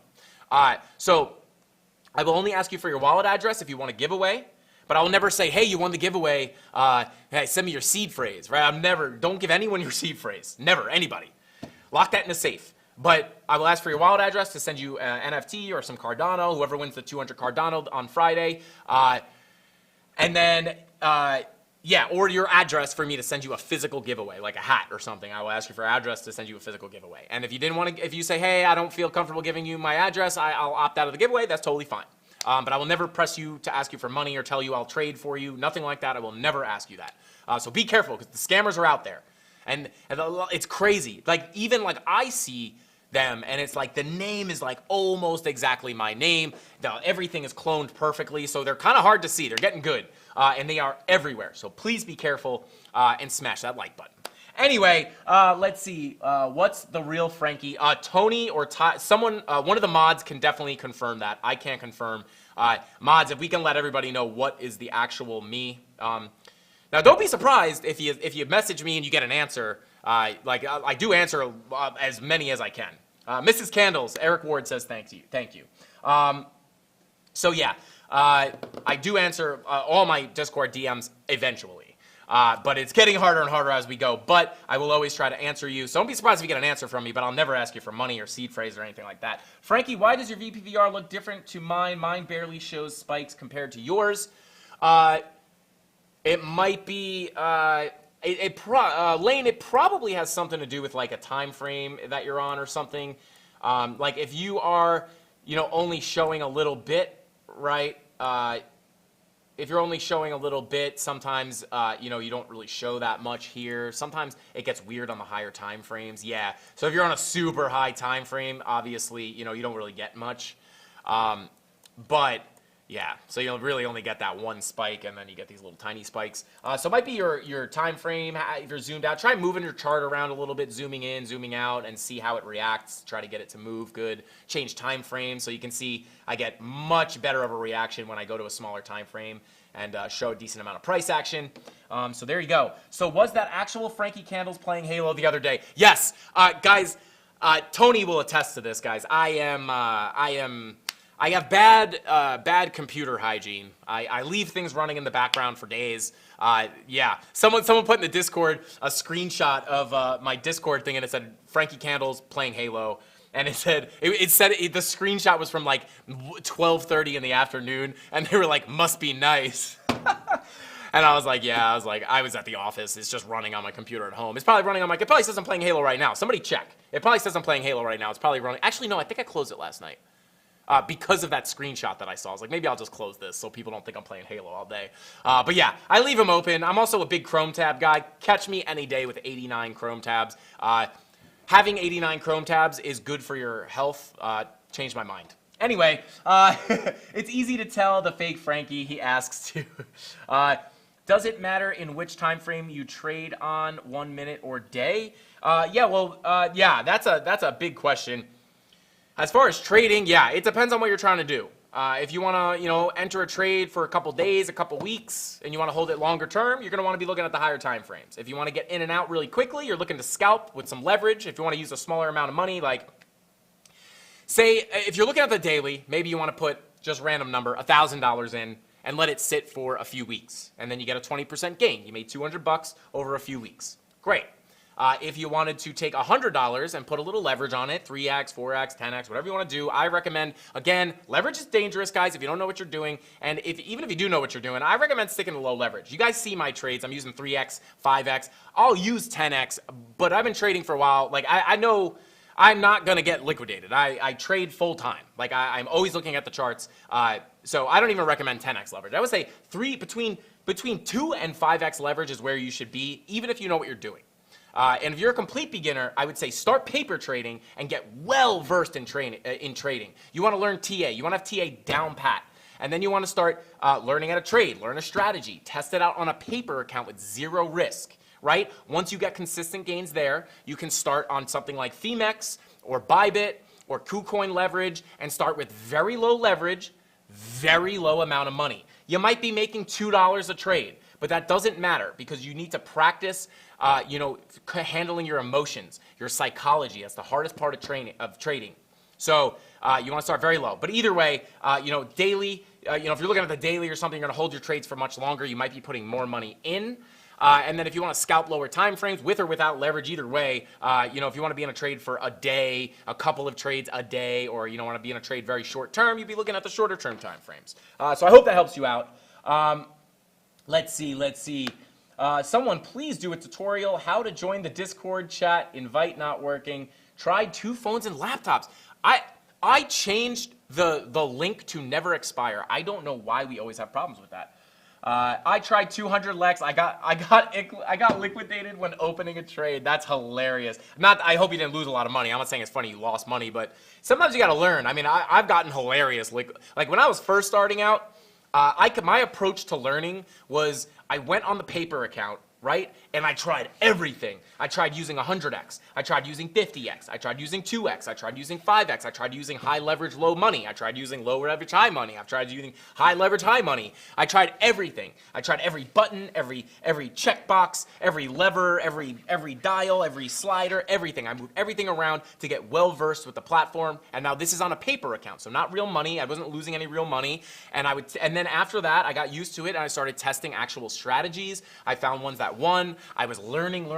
So I will only ask you for your wallet address if you want a giveaway, but I will never say, hey, you won the giveaway, hey, send me your seed phrase, right? Don't give anyone your seed phrase. Never, anybody. Lock that in a safe. But I will ask for your wallet address to send you an NFT or some Cardano, whoever wins the 200 Cardano on Friday. And then, yeah, or your address for me to send you a physical giveaway, like a hat or something. I will ask you for address to send you a physical giveaway. And if you didn't want to, if you say, hey, I don't feel comfortable giving you my address, I'll opt out of the giveaway. That's totally fine. But I will never press you to ask you for money or tell you I'll trade for you. Nothing like that. I will never ask you that. So be careful because the scammers are out there. And it's crazy. Like, even like I see them and it's like the name is like almost exactly my name. Everything is cloned perfectly. So they're kind of hard to see. They're getting good. And they are everywhere. So please be careful and smash that like button. Anyway, let's see. What's the real Frankie? Tony or someone, one of the mods can definitely confirm that. I can't confirm. Mods, if we can let everybody know what is the actual me. Now, don't be surprised if you message me and you get an answer. I do answer as many as I can. Mrs. Candles, Eric Ward says thank you. Thank you. So yeah, I do answer all my Discord DMs eventually. But it's getting harder and harder as we go. But I will always try to answer you. So don't be surprised if you get an answer from me, but I'll never ask you for money or seed phrase or anything like that. Frankie, why does your VPVR look different to mine? Mine barely shows spikes compared to yours. It might be, Lane, it probably has something to do with like a time frame that you're on or something. Like if you are, only showing a little bit, right? If you're only showing a little bit, sometimes, you don't really show that much here. Sometimes it gets weird on the higher time frames. Yeah. So if you're on a super high time frame, obviously, you don't really get much. But yeah, so you'll really only get that one spike, and then you get these little tiny spikes. So it might be your time frame. If you're zoomed out, try moving your chart around a little bit, zooming in, zooming out, and see how it reacts. Try to get it to move good. Change time frame so you can see I get much better of a reaction when I go to a smaller time frame and show a decent amount of price action. So there you go. So was that actual Frankie Candles playing Halo the other day? Yes, guys. Tony will attest to this, guys. I have bad computer hygiene. I leave things running in the background for days. Yeah, someone put in the Discord a screenshot of my Discord thing, and it said Frankie Candles playing Halo, and it said the screenshot was from like 12:30 in the afternoon, and they were like, must be nice. And I was like, yeah, I was at the office. It's just running on my computer at home. It's probably running on it probably says I'm playing Halo right now. Somebody check. It probably says I'm playing Halo right now. It's probably running. Actually, no, I think I closed it last night. Because of that screenshot that I saw. I was like, maybe I'll just close this so people don't think I'm playing Halo all day. But yeah, I leave them open. I'm also a big Chrome tab guy. Catch me any day with 89 Chrome tabs. Having 89 Chrome tabs is good for your health. Changed my mind. Anyway, it's easy to tell the fake Frankie, he asks too. Does it matter in which time frame you trade on, 1 minute or day? Yeah, that's a big question. As far as trading, yeah, it depends on what you're trying to do. If you want to, enter a trade for a couple days, a couple weeks, and you want to hold it longer term, you're going to want to be looking at the higher time frames. If you want to get in and out really quickly, you're looking to scalp with some leverage. If you want to use a smaller amount of money, like, say, if you're looking at the daily, maybe you want to put just random number, $1,000 in, and let it sit for a few weeks. And then you get a 20% gain. You made $200 over a few weeks. Great. If you wanted to take $100 and put a little leverage on it, 3x, 4x, 10x, whatever you want to do, I recommend, again, leverage is dangerous, guys, if you don't know what you're doing. And even if you do know what you're doing, I recommend sticking to low leverage. You guys see my trades. I'm using 3x, 5x. I'll use 10x, but I've been trading for a while. Like, I know I'm not going to get liquidated. I trade full time. Like, I'm always looking at the charts. So I don't even recommend 10x leverage. I would say between 2 and 5x leverage is where you should be, even if you know what you're doing. And if you're a complete beginner, I would say start paper trading and get well versed in trading. You want to learn TA. You want to have TA down pat. And then you want to start learning how to trade, learn a strategy, test it out on a paper account with zero risk, right? Once you get consistent gains there, you can start on something like Femex or Bybit or KuCoin leverage and start with very low leverage, very low amount of money. You might be making $2 a trade, but that doesn't matter because you need to practice, handling your emotions, your psychology. That's the hardest part of trading. So you want to start very low. But either way, daily, if you're looking at the daily or something, you're going to hold your trades for much longer. You might be putting more money in. And then if you want to scalp lower time frames with or without leverage, either way, if you want to be in a trade for a day, a couple of trades a day, or you don't want to be in a trade very short term, you'd be looking at the shorter term time frames. So I hope that helps you out. Let's see. Someone please do a tutorial how to join the Discord chat. Invite not working. Tried 2 phones and laptops. I changed the link to never expire. I don't know why we always have problems with that. I tried 200 Lex. I got liquidated when opening a trade. That's hilarious. I hope you didn't lose a lot of money. I'm not saying it's funny you lost money, but sometimes you got to learn. I mean, I've gotten hilarious. Like when I was first starting out, my approach to learning was I went on the paper account, right? And I tried everything. I tried using 100x. I tried using 50x. I tried using 2x. I tried using 5x. I tried using high leverage, low money. I tried using low leverage, high money. I've tried using high leverage, high money. I tried everything. I tried every button, every checkbox, every lever, every dial, every slider, everything. I moved everything around to get well versed with the platform. And now this is on a paper account, so not real money. I wasn't losing any real money. And then after that, I got used to it and I started testing actual strategies. I found ones that won. I was learning.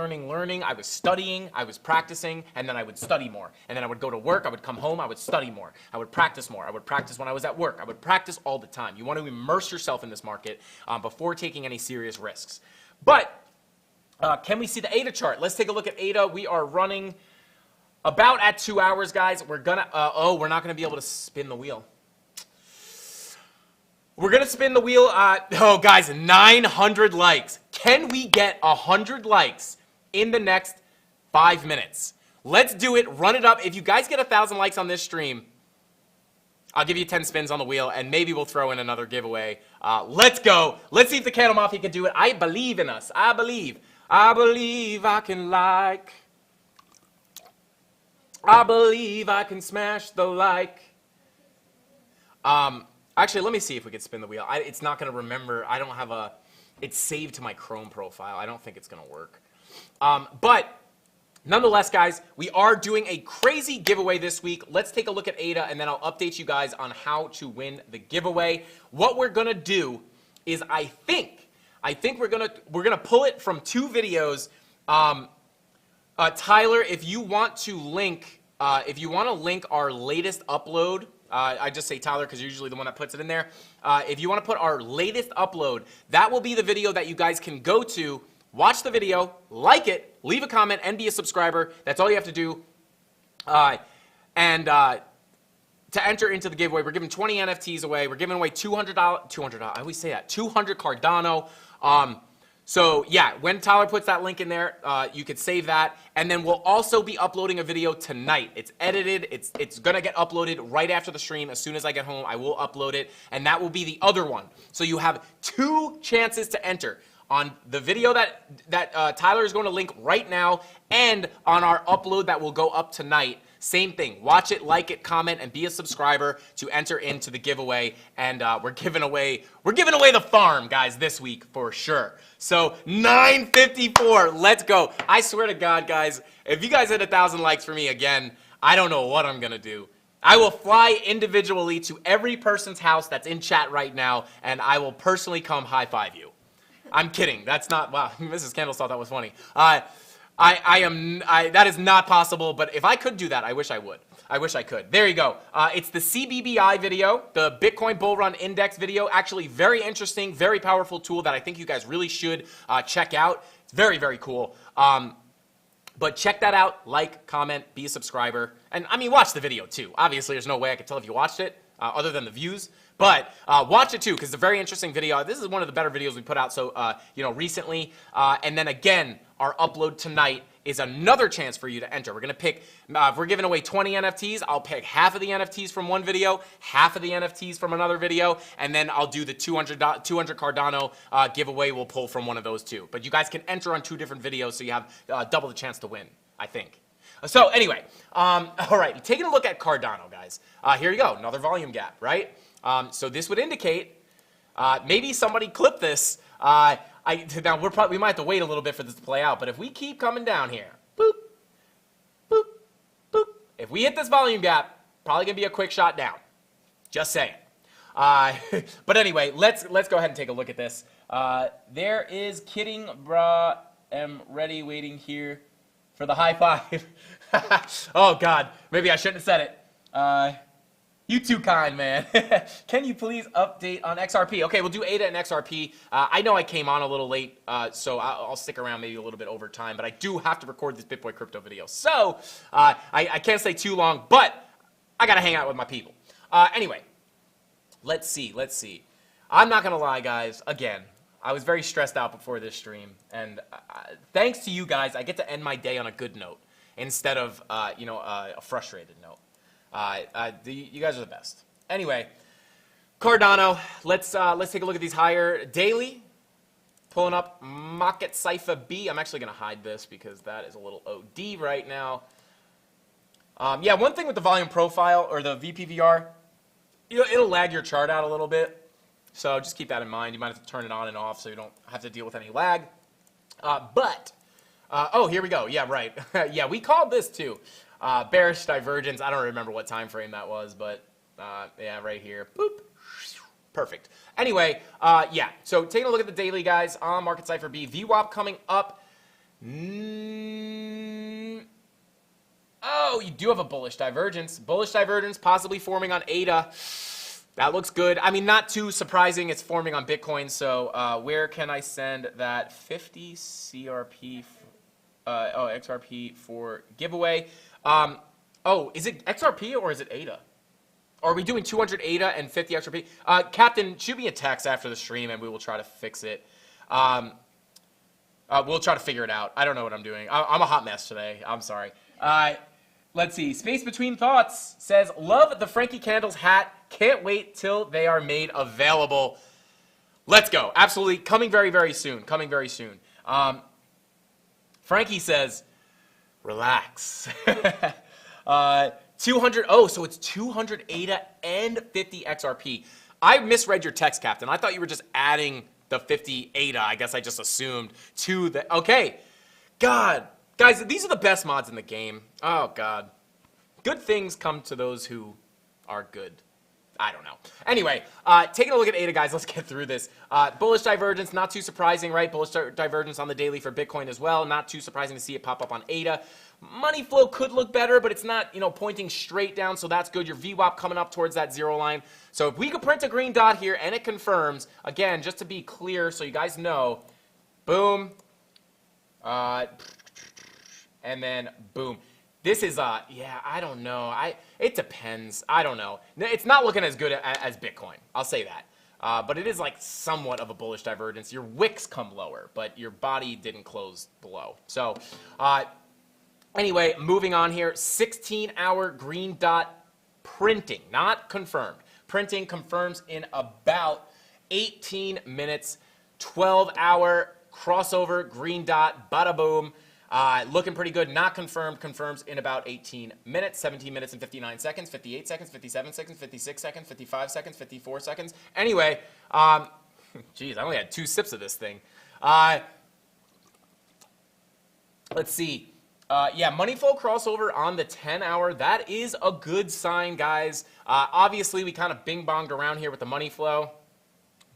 I was studying. I was practicing, and then I would study more. And then I would go to work. I would come home. I would study more. I would practice more. I would practice when I was at work. I would practice all the time. You want to immerse yourself in this market before taking any serious risks. But can we see the ADA chart? Let's take a look at ADA. We are running about at 2 hours, guys. We're gonna. We're not gonna be able to spin the wheel. We're going to spin the wheel. Guys, 900 likes. Can we get 100 likes in the next 5 minutes? Let's do it. Run it up. If you guys get 1,000 likes on this stream, I'll give you 10 spins on the wheel, and maybe we'll throw in another giveaway. Let's go. Let's see if the CandleMafia can do it. I believe in us. I believe I can like. I believe I can smash the like. Actually, let me see if we can spin the wheel. It's not going to remember. I don't have it's saved to my Chrome profile. I don't think it's going to work. But nonetheless, guys, we are doing a crazy giveaway this week. Let's take a look at ADA, and then I'll update you guys on how to win the giveaway. What we're going to do is I think we're going to pull it from 2 videos. Tyler, if you want to link our latest upload, I just say Tyler because you're usually the one that puts it in there. If you want to put our latest upload, that will be the video that you guys can go to, watch the video, like it, leave a comment, and be a subscriber. That's all you have to do. To enter into the giveaway, we're giving 20 NFTs away. We're giving away $200. I always say that. 200 Cardano. So yeah, when Tyler puts that link in there, you could save that. And then we'll also be uploading a video tonight. It's edited. It's going to get uploaded right after the stream. As soon as I get home, I will upload it. And that will be the other one. So you have 2 chances to enter on the video that Tyler is going to link right now and on our upload that will go up tonight. Same thing. Watch it, like it, comment, and be a subscriber to enter into the giveaway. And we're giving away the farm, guys, this week for sure. So 954, let's go. I swear to God, guys, if you guys hit 1,000 likes for me again, I don't know what I'm gonna do. I will fly individually to every person's house that's in chat right now, and I will personally come high five you. I'm kidding. That's not. Wow, Mrs. Candles thought that was funny. That is not possible, but if I could do that, I wish I would. I wish I could. There you go. It's the CBBI video, the Bitcoin Bull Run Index video. Actually, very interesting, very powerful tool that I think you guys really should check out. It's very, very cool. But check that out. Like, comment, be a subscriber. And, I mean, watch the video, too. Obviously, there's no way I could tell if you watched it other than the views. But watch it, too, because it's a very interesting video. This is one of the better videos we put out recently. And then, again, our upload tonight is another chance for you to enter. We're going to pick, if we're giving away 20 NFTs, I'll pick half of the NFTs from one video, half of the NFTs from another video, and then I'll do the 200 Cardano giveaway. We'll pull from one of those two. But you guys can enter on 2 different videos, so you have double the chance to win, I think. So anyway, all right, taking a look at Cardano, guys. Here you go, another volume gap, right? So this would indicate, maybe somebody clip this. Now we might have to wait a little bit for this to play out, but if we keep coming down here, boop, boop, boop, if we hit this volume gap, probably gonna be a quick shot down. Just saying. But anyway, let's go ahead and take a look at this. There is kidding, brah. Am ready, waiting here for the high five. Oh God, maybe I shouldn't have said it. You too kind, man. Can you please update on XRP? Okay, we'll do ADA and XRP. I know I came on a little late, so I'll stick around maybe a little bit over time, but I do have to record this BitBoy crypto video. So I can't stay too long, but I gotta hang out with my people. Anyway, let's see. I'm not gonna lie, guys. Again, I was very stressed out before this stream, and thanks to you guys, I get to end my day on a good note instead of a frustrated note. You guys are the best. Anyway, Cardano. Let's take a look at these higher daily. Pulling up Market Cipher B. I'm actually gonna hide this because that is a little OD right now. Yeah, one thing with the volume profile or the VPVR, it'll lag your chart out a little bit. So just keep that in mind. You might have to turn it on and off so you don't have to deal with any lag. Oh, here we go. Yeah, right. Yeah, we called this too. Bearish divergence. I don't remember what time frame that was, but yeah, right here. Boop. Perfect. Anyway, yeah. So taking a look at the daily, guys, on Market Cipher B. VWAP coming up. Oh, you do have a bullish divergence. Bullish divergence possibly forming on ADA. That looks good. I mean, not too surprising. It's forming on Bitcoin. So where can I send that 50 CRP? XRP for giveaway. Oh, is it XRP or is it ADA? Are we doing 200 ADA and 50 XRP? Captain, shoot me a text after the stream and we will try to fix it. We'll try to figure it out. I don't know what I'm doing. I'm a hot mess today. I'm sorry. Let's see. Space Between Thoughts says, love the Frankie Candles hat. Can't wait till they are made available. Let's go. Absolutely. Coming very, very soon. Coming very soon. Frankie says, relax. 200. Oh, so it's 200 ADA and 50 XRP. I misread your text, Captain. I thought you were just adding the 50 ADA. I guess I just assumed to the. Okay. God. Guys, these are the best mods in the game. Oh, God. Good things come to those who are good. I don't know. Anyway, taking a look at ADA, guys. Let's get through this. Bullish divergence, not too surprising, right? Bullish divergence on the daily for Bitcoin as well. Not too surprising to see it pop up on ADA. Money flow could look better, but it's not, pointing straight down, so that's good. Your VWAP coming up towards that zero line. So if we could print a green dot here and it confirms, again, just to be clear so you guys know, boom, and then boom. This is, yeah, I don't know. It depends. I don't know. It's not looking as good as Bitcoin. I'll say that. But it is like somewhat of a bullish divergence. Your wicks come lower, but your body didn't close below. So, anyway, moving on here. 16-hour green dot printing, not confirmed. Printing confirms in about 18 minutes. 12-hour crossover green dot, bada boom. Looking pretty good. Not confirmed. Confirms in about 18 minutes. 17 minutes and 59 seconds. 58 seconds. 57 seconds. 56 seconds. 55 seconds. 54 seconds. Anyway, geez, I only had 2 sips of this thing. Let's see. Yeah, money flow crossover on the 10-hour. That is a good sign, guys. Obviously, we kind of bing-bonged around here with the money flow.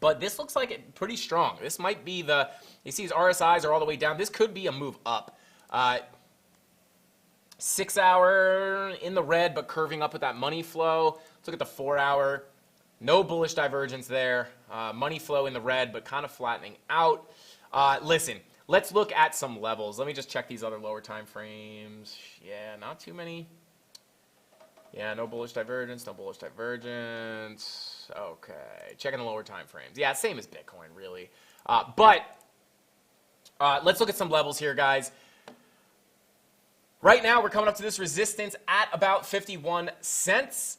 But this looks like it pretty strong. This might be the, you see his RSIs are all the way down. This could be a move up. 6-hour in the red, but curving up with that money flow. Let's look at the 4-hour. No bullish divergence there. Money flow in the red, but kind of flattening out. Listen, let's look at some levels. Let me just check these other lower time frames. Yeah, not too many. Yeah, no bullish divergence, no bullish divergence. Okay, checking the lower time frames. Yeah, same as Bitcoin, really. But Let's look at some levels here, guys. Right now, we're coming up to this resistance at about 51 cents.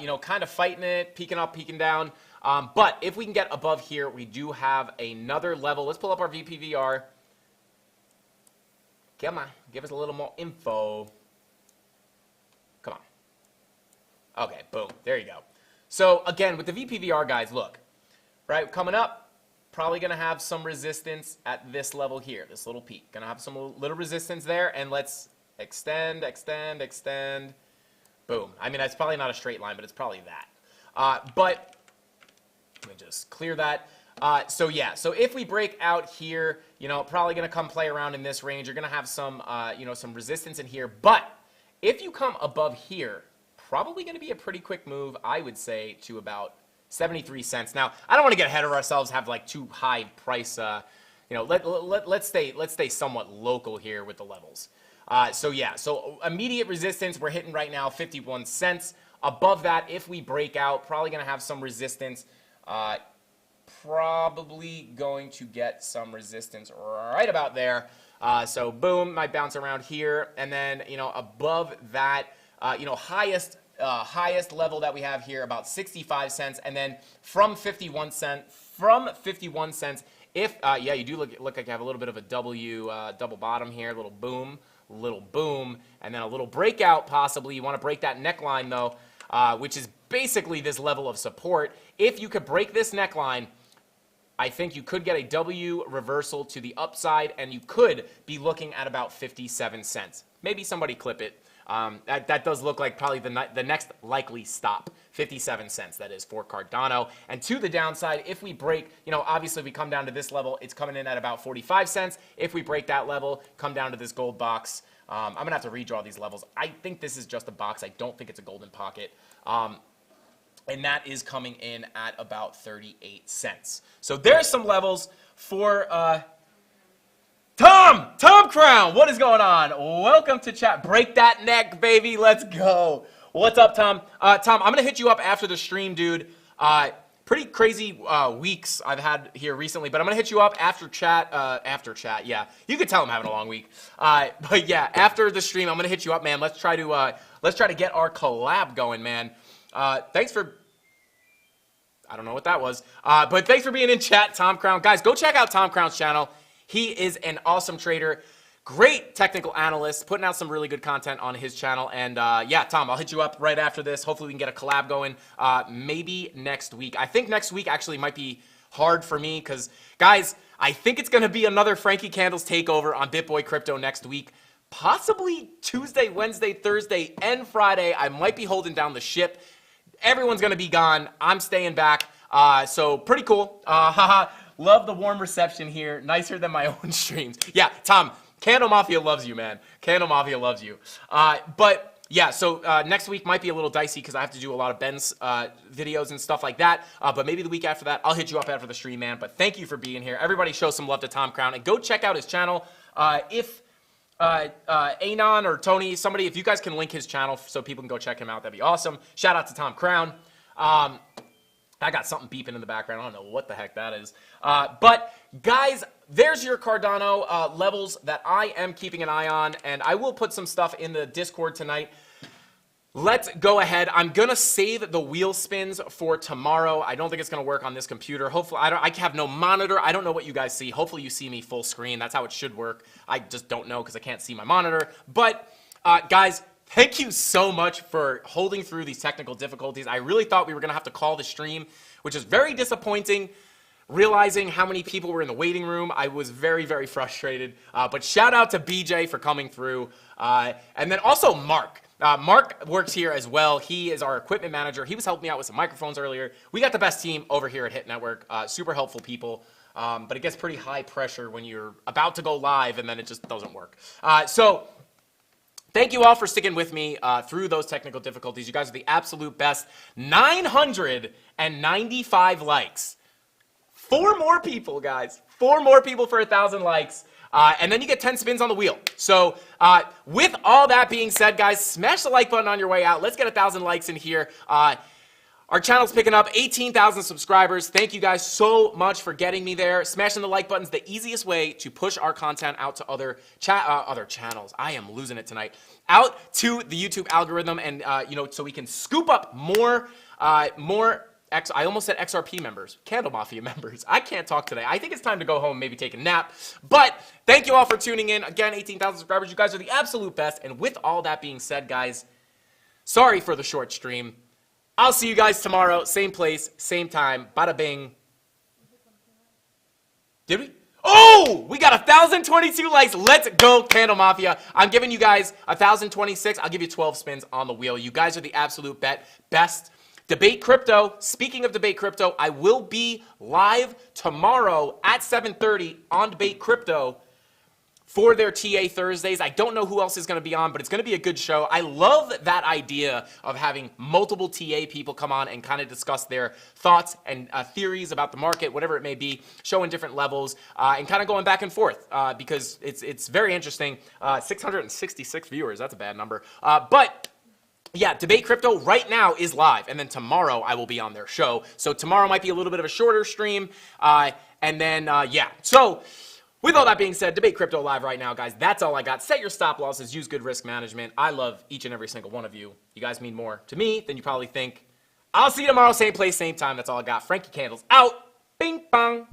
You know, kind of fighting it, peeking up, peeking down. But if we can get above here, we do have another level. Let's pull up our VPVR. Come on, give us a little more info. Come on. Okay, boom, there you go. So again, with the VPVR, guys, look, right, coming up, probably going to have some resistance at this level here, this little peak. Going to have some little resistance there, and let's extend, extend, extend. Boom. I mean, that's probably not a straight line, but it's probably that. But let me just clear that. So yeah, so if we break out here, you know, probably going to come play around in this range. You're going to have some, you know, some resistance in here. But if you come above here, probably going to be a pretty quick move, I would say, to about 73 cents. Now, I don't want to get ahead of ourselves, have like too high price. You know, let's stay somewhat local here with the levels. So yeah, so immediate resistance we're hitting right now, 51 cents. Above that, if we break out, probably going to have some resistance. Probably going to get some resistance right about there. So boom, might bounce around here, and then, you know, above that, you know, highest level that we have here, about 65 cents, and then from 51 cents, if yeah, you do look like you have a little bit of a double bottom here, little boom, and then a little breakout possibly. You want to break that neckline though, which is basically this level of support. If you could break this neckline, I think you could get a W reversal to the upside, and you could be looking at about 57 cents. Maybe somebody clip it. That does look like probably the next likely stop, 57 cents, that is, for Cardano. And to the downside, if we break, you know, obviously we come down to this level, it's coming in at about 45 cents. If we break that level, come down to this gold box. I'm going to have to redraw these levels. I think this is just a box. I don't think it's a golden pocket. And that is coming in at about 38 cents. So there's some levels for Tom Crown. What is going on? Welcome to chat. Break that neck, baby. Let's go. What's up, Tom? Tom, I'm going to hit you up after the stream, dude. Pretty crazy weeks I've had here recently, but I'm going to hit you up after chat. Yeah. You could tell I'm having a long week. But yeah, after the stream, I'm going to hit you up, man. Let's try to get our collab going, man. Thanks for, I don't know what that was, but thanks for being in chat, Tom Crown. Guys, go check out Tom Crown's channel. He is an awesome trader, great technical analyst, putting out some really good content on his channel. And yeah, Tom, I'll hit you up right after this. Hopefully we can get a collab going maybe next week. I think next week actually might be hard for me because, guys, I think it's going to be another Frankie Candles takeover on BitBoy Crypto next week. Possibly Tuesday, Wednesday, Thursday, and Friday. I might be holding down the ship. Everyone's going to be gone. I'm staying back. So pretty cool. Love the warm reception here. Nicer than my own streams. Yeah, Tom, CandleMafia loves you, man. CandleMafia loves you. But yeah, so next week might be a little dicey because I have to do a lot of Ben's videos and stuff like that. But maybe the week after that, I'll hit you up after the stream, man. But thank you for being here. Everybody show some love to Tom Crown. And go check out his channel. If Anon or Tony, somebody, if you guys can link his channel so people can go check him out, that'd be awesome. Shout out to Tom Crown. I got something beeping in the background. I don't know what the heck that is. But guys, there's your Cardano levels that I am keeping an eye on, and I will put some stuff in the Discord tonight. Let's go ahead. I'm going to save the wheel spins for tomorrow. I don't think it's going to work on this computer. Hopefully, I have no monitor. I don't know what you guys see. Hopefully, you see me full screen. That's how it should work. I just don't know because I can't see my monitor. But, guys, thank you so much for holding through these technical difficulties. I really thought we were going to have to call the stream, which is very disappointing. Realizing how many people were in the waiting room, I was very, very frustrated. But shout out to BJ for coming through. And then also Mark. Mark works here as well. He is our equipment manager. He was helping me out with some microphones earlier. We got the best team over here at Hit Network. Super helpful people. But it gets pretty high pressure when you're about to go live and then it just doesn't work. So thank you all for sticking with me through those technical difficulties. You guys are the absolute best. 995 likes. 4 more people, guys. 4 more people for 1,000 likes. And then you get 10 spins on the wheel. So with all that being said, guys, smash the like button on your way out. Let's get 1,000 likes in here. Our channel's picking up 18,000 subscribers. Thank you guys so much for getting me there. Smashing the like button's the easiest way to push our content out to other channels. I am losing it tonight. Out to the YouTube algorithm, and so we can scoop up more I almost said XRP members, CandleMafia members. I can't talk today. I think it's time to go home, maybe take a nap. But thank you all for tuning in. Again, 18,000 subscribers. You guys are the absolute best. And with all that being said, guys, sorry for the short stream. I'll see you guys tomorrow. Same place, same time. Bada bing. Did we? Oh, we got 1,022 likes. Let's go, CandleMafia. I'm giving you guys 1,026. I'll give you 12 spins on the wheel. You guys are the absolute best. Debate Crypto. Speaking of Debate Crypto, I will be live tomorrow at 7:30 on Debate Crypto for their TA Thursdays. I don't know who else is going to be on, but it's going to be a good show. I love that idea of having multiple TA people come on and kind of discuss their thoughts and theories about the market, whatever it may be, showing different levels, and kind of going back and forth because it's very interesting. 666 viewers, that's a bad number. But yeah, Debate Crypto right now is live, and then tomorrow I will be on their show. So tomorrow might be a little bit of a shorter stream, and then, yeah. So with all that being said, Debate Crypto live right now, guys. That's all I got. Set your stop losses. Use good risk management. I love each and every single one of you. You guys mean more to me than you probably think. I'll see you tomorrow, same place, same time. That's all I got. Frankie Candles out. Bing bong.